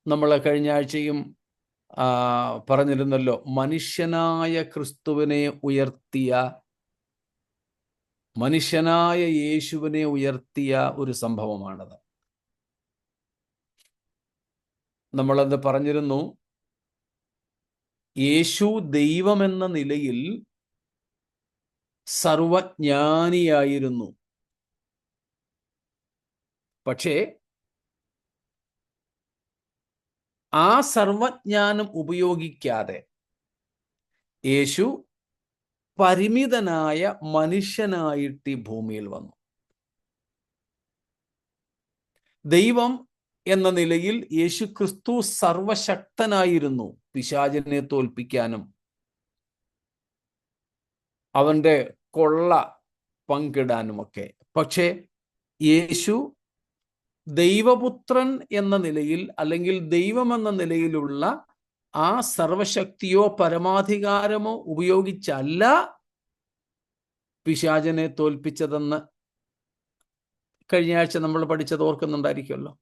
നമ്മൾ കഴിഞ്ഞ ആഴ്ചയും പറഞ്ഞിരുന്നല്ലോ, മനുഷ്യനായ ക്രിസ്തുവിനെ ഉയർത്തിയ, മനുഷ്യനായ യേശുവിനെ ഉയർത്തിയ ഒരു സംഭവമാണത്. നമ്മളത് പറഞ്ഞിരുന്നു. യേശു ദൈവമെന്ന നിലയിൽ സർവജ്ഞാനിയായിരുന്നു. പക്ഷേ ആ സർവജ്ഞാനം ഉപയോഗിക്കാതെ യേശു പരിമിതനായ മനുഷ്യനായിട്ട് ഈ ഭൂമിയിൽ വന്നു. ദൈവം എന്ന നിലയിൽ യേശു ക്രിസ്തു സർവശക്തനായിരുന്നു, പിശാചിനെ തോൽപ്പിക്കാനും അവന്റെ കൊള്ള പങ്കിടാനുമൊക്കെ. പക്ഷേ യേശു ദൈവപുത്രൻ എന്ന നിലയിൽ, അല്ലെങ്കിൽ ദൈവം എന്ന നിലയിലുള്ള ആ സർവശക്തിയോ പരമാധികാരമോ ഉപയോഗിച്ചല്ല പിശാചിനെ തോൽപ്പിച്ചതെന്ന് കഴിഞ്ഞ ആഴ്ച നമ്മൾ പഠിച്ചത് ഓർക്കുന്നുണ്ടായിരിക്കുമല്ലോ.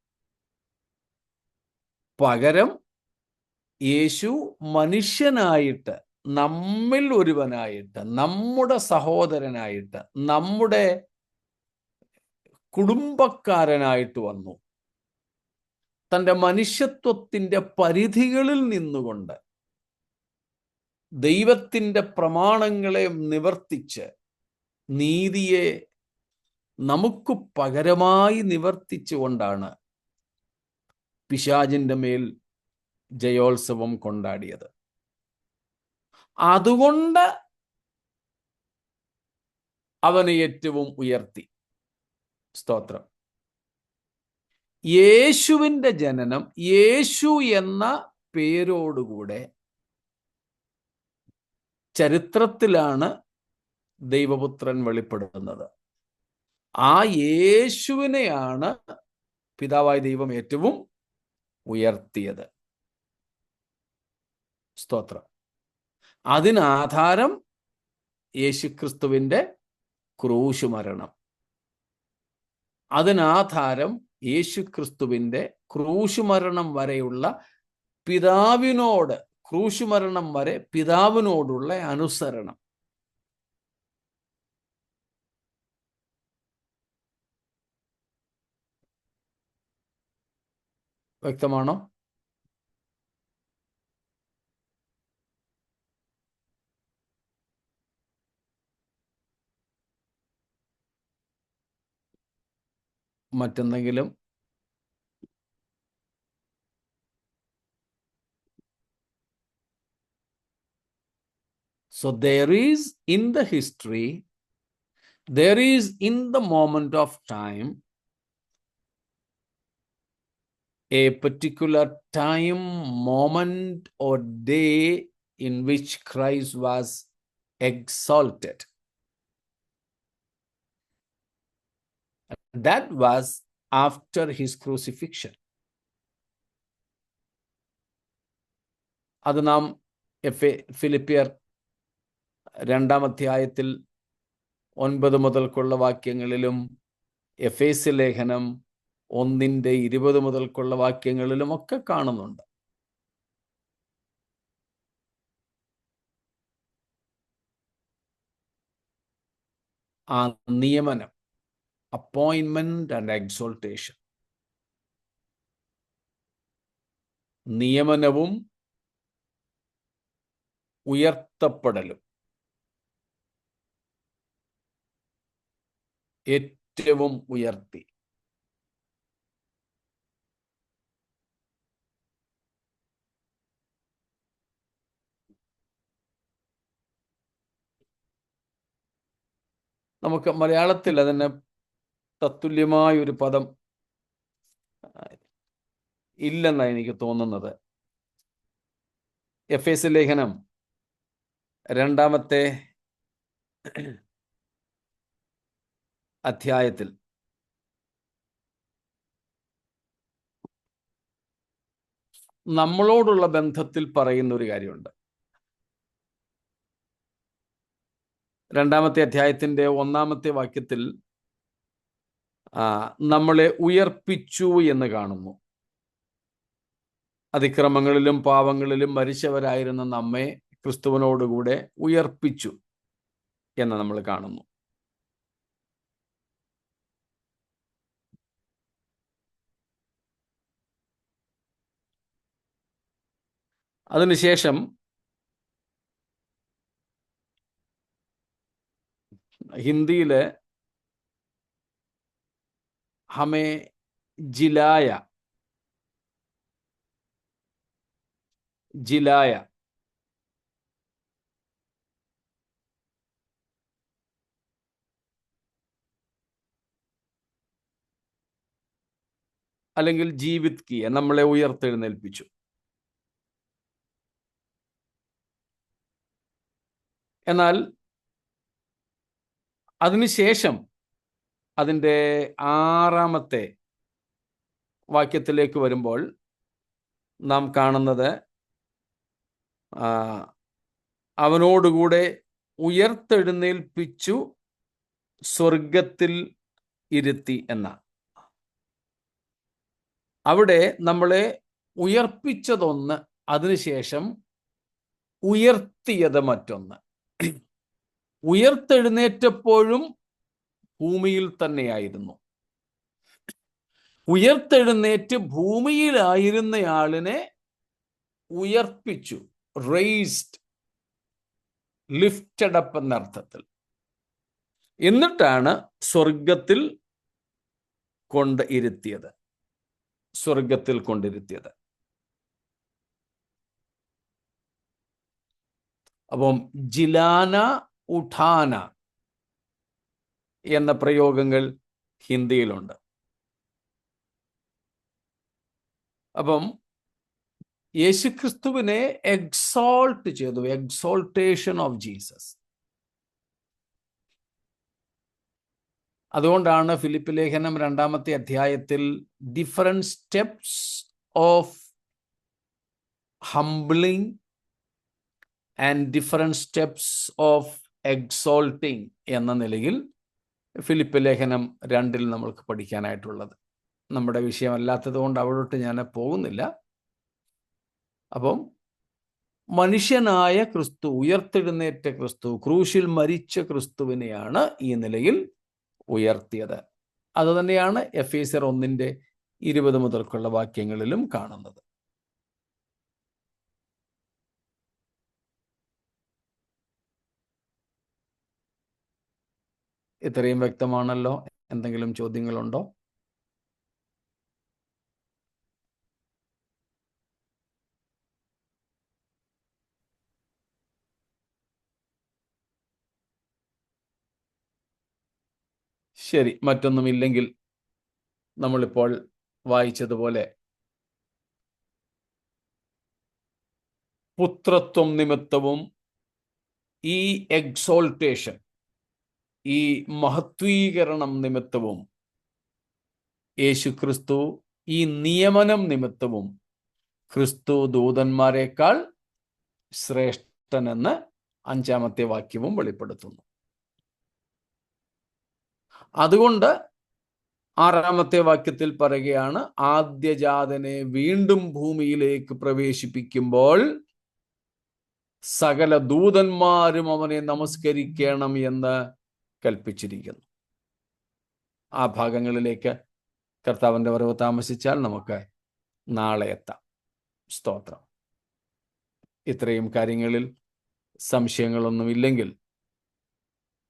പകരം യേശു മനുഷ്യനായിട്ട്, നമ്മിൽ ഒരുവനായിട്ട്, നമ്മുടെ സഹോദരനായിട്ട്, നമ്മുടെ കുടുംബക്കാരനായിട്ട് വന്നു. തൻ്റെ മനുഷ്യത്വത്തിൻ്റെ പരിധികളിൽ നിന്നുകൊണ്ട് ദൈവത്തിൻ്റെ പ്രമാണങ്ങളെ നിവർത്തിച്ച്, നീതിയെ നമുക്ക് പകരമായി നിവർത്തിച്ചുകൊണ്ടാണ് പിശാചിൻ്റെ മേൽ ജയോത്സവം കൊണ്ടാടിയത്. അതുകൊണ്ട് അവനെ ഏറ്റവും ഉയർത്തി. സ്തോത്രം. യേശുവിൻ്റെ ജനനം, യേശു എന്ന പേരോടുകൂടെ ചരിത്രത്തിലാണ് ദൈവപുത്രൻ വെളിപ്പെടുന്നത്. ആ യേശുവിനെയാണ് പിതാവായ ദൈവം ഏറ്റവും ഉയർത്തിയത്. സ്തോത്രം. അതിനാധാരം യേശുക്രിസ്തുവിൻ്റെ ക്രൂശുമരണം. അതിനാധാരം യേശുക്രിസ്തുവിൻ്റെ ക്രൂശുമരണം വരെയുള്ള പിതാവിനോട്, ക്രൂശുമരണം വരെ പിതാവിനോടുള്ള അനുസരണം. വ്യക്തമാണോ? മറ്റെന്തെങ്കിലും? So there is in the history, there is in the moment of time, a particular time, moment or day in which Christ was exalted. That was after his crucifixion. അത് നാം ഫിലിപ്പിയർ 2-ാം അധ്യായത്തിൽ 9 മുതൽക്കുള്ള വാക്യങ്ങളിലും, എഫേസ്യ ലേഖനം 1:20 മുതൽക്കുള്ള വാക്യങ്ങളിലും ഒക്കെ കാണുന്നുണ്ട്. ആ നിയമനം, അപ്പോയിൻമെന്റ് ആൻഡ് എക്സോൾട്ടേഷൻ, നിയമനവും ഉയർത്തപ്പെടലും ഏറ്റവും ഉയർത്തി. നമുക്ക് മലയാളത്തിൽ അതിന് തത്തുല്യമായ ഒരു പദം ഇല്ലെന്നാണ് എനിക്ക് തോന്നുന്നത്. എഫേസ്യ ലേഖനം 2-ാമത്തെ അധ്യായത്തിൽ നമ്മളോടുള്ള ബന്ധത്തിൽ പറയുന്ന ഒരു കാര്യമുണ്ട്. 2-ാമത്തെ അധ്യായത്തിന്റെ 1-ാമത്തെ വാക്യത്തിൽ നമ്മളെ ഉയർപ്പിച്ചു എന്ന് കാണുന്നു. അതിക്രമങ്ങളിലും പാവങ്ങളിലും മരിച്ചവരായിരുന്ന നമ്മെ ക്രിസ്തുവിനോടുകൂടെ ഉയർപ്പിച്ചു എന്ന് നമ്മൾ കാണുന്നു. അതിനുശേഷം ഹിന്ദിയില് ഹമേ ജിലായ അല്ലെങ്കിൽ ജീവിത് കിയ, നമ്മളെ ഉയർത്തെഴുന്നേൽപ്പിച്ചു. എന്നാൽ അതിനുശേഷം അതിൻ്റെ 6-ാമത്തെ വാക്യത്തിലേക്ക് വരുമ്പോൾ നാം കാണുന്നത് അവനോടുകൂടെ ഉയർത്തെഴുന്നേൽപ്പിച്ചു സ്വർഗത്തിൽ ഇരുത്തി എന്ന. അവിടെ നമ്മളെ ഉയർപ്പിച്ചതൊന്ന്, അതിനുശേഷം ഉയർത്തിയത് മറ്റൊന്ന്. ഉയർത്തെഴുന്നേറ്റപ്പോഴും ഭൂമിയിൽ തന്നെയായിരുന്നു. ഉയർത്തെഴുന്നേറ്റ് ഭൂമിയിലായിരുന്നയാളിനെ ഉയർപ്പിച്ചു, റേസ്ഡ്, ലിഫ്റ്റഡ് അപ്പ് എന്നർത്ഥത്തിൽ. എന്നിട്ടാണ് സ്വർഗത്തിൽ കൊണ്ടിരുത്തിയത്. അപ്പം ജിലാന, ഉഠാന എന്ന പ്രയോഗങ്ങൾ ഹിന്ദിയിലുണ്ട്. അപ്പം യേശുക്രിസ്തുവിനെ എക്സോൾട്ട് ചെയ്തു, എക്സോൾട്ടേഷൻ ഓഫ് ജീസസ്. അതുകൊണ്ടാണ് ഫിലിപ്പ് ലേഖനം 2-ാമത്തെ അധ്യായത്തിൽ different steps of humbling and different steps of exalting എന്ന നിലയിൽ ഫിലിപ്പ് ലേഖനം 2 നമ്മൾക്ക് പഠിക്കാനായിട്ടുള്ളത്. നമ്മുടെ വിഷയമല്ലാത്തത് കൊണ്ട് അവിടോട്ട് ഞാൻ പോകുന്നില്ല. അപ്പം മനുഷ്യനായ ക്രിസ്തു, ഉയർത്തെഴുന്നേറ്റ ക്രിസ്തു, ക്രൂശിൽ മരിച്ച ക്രിസ്തുവിനെയാണ് ഈ നിലയിൽ ഉയർത്തിയത്. അതുതന്നെയാണ് എഫേസ്യർ 1:20 മുതൽക്കുള്ള വാക്യങ്ങളിലും കാണുന്നത്. ഇത്രയും വ്യക്തമാണല്ലോ? എന്തെങ്കിലും ചോദ്യങ്ങളുണ്ടോ? ശരി, മറ്റൊന്നുമില്ലെങ്കിൽ നമ്മളിപ്പോൾ വായിച്ചതുപോലെ പുത്രത്വം നിമിത്തവും ഈ എക്സോൾട്ടേഷൻ, ഈ മഹത്വീകരണം നിമിത്തവും, യേശുക്രിസ്തു ഈ നിയമനം നിമിത്തവും ക്രിസ്തു ദൂതന്മാരെക്കാൾ ശ്രേഷ്ഠനെന്ന് 5-ാമത്തെ വാക്യവും വെളിപ്പെടുത്തുന്നു. അതുകൊണ്ട് 6-ാമത്തെ വാക്യത്തിൽ പറയുകയാണ്, ആദ്യജാതനെ വീണ്ടും ഭൂമിയിലേക്ക് പ്രവേശിപ്പിക്കുമ്പോൾ സകല ദൂതന്മാരും അവനെ നമസ്കരിക്കണം എന്ന് കൽപ്പിച്ചിരിക്കുന്നു. ആ ഭാഗങ്ങളിലേക്ക് കർത്താവിൻ്റെ വരവ് താമസിച്ചാൽ നമുക്ക് നാളെ എത്താം. സ്തോത്രം. ഇത്രയും കാര്യങ്ങളിൽ സംശയങ്ങളൊന്നുമില്ലെങ്കിൽ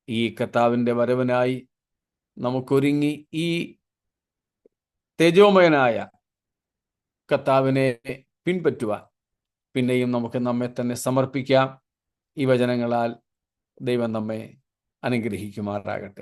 ഈ കർത്താവിൻ്റെ വരവിനായി നമുക്കൊരുങ്ങി ഈ തേജോമയനായ കർത്താവിനെ പിൻപറ്റുവാൻ പിന്നെയും നമുക്ക് നമ്മെ തന്നെ സമർപ്പിക്കാം. ഈ വചനങ്ങളാൽ ദൈവം നമ്മെ അനുഗ്രഹിക്കുമാറാകട്ടെ.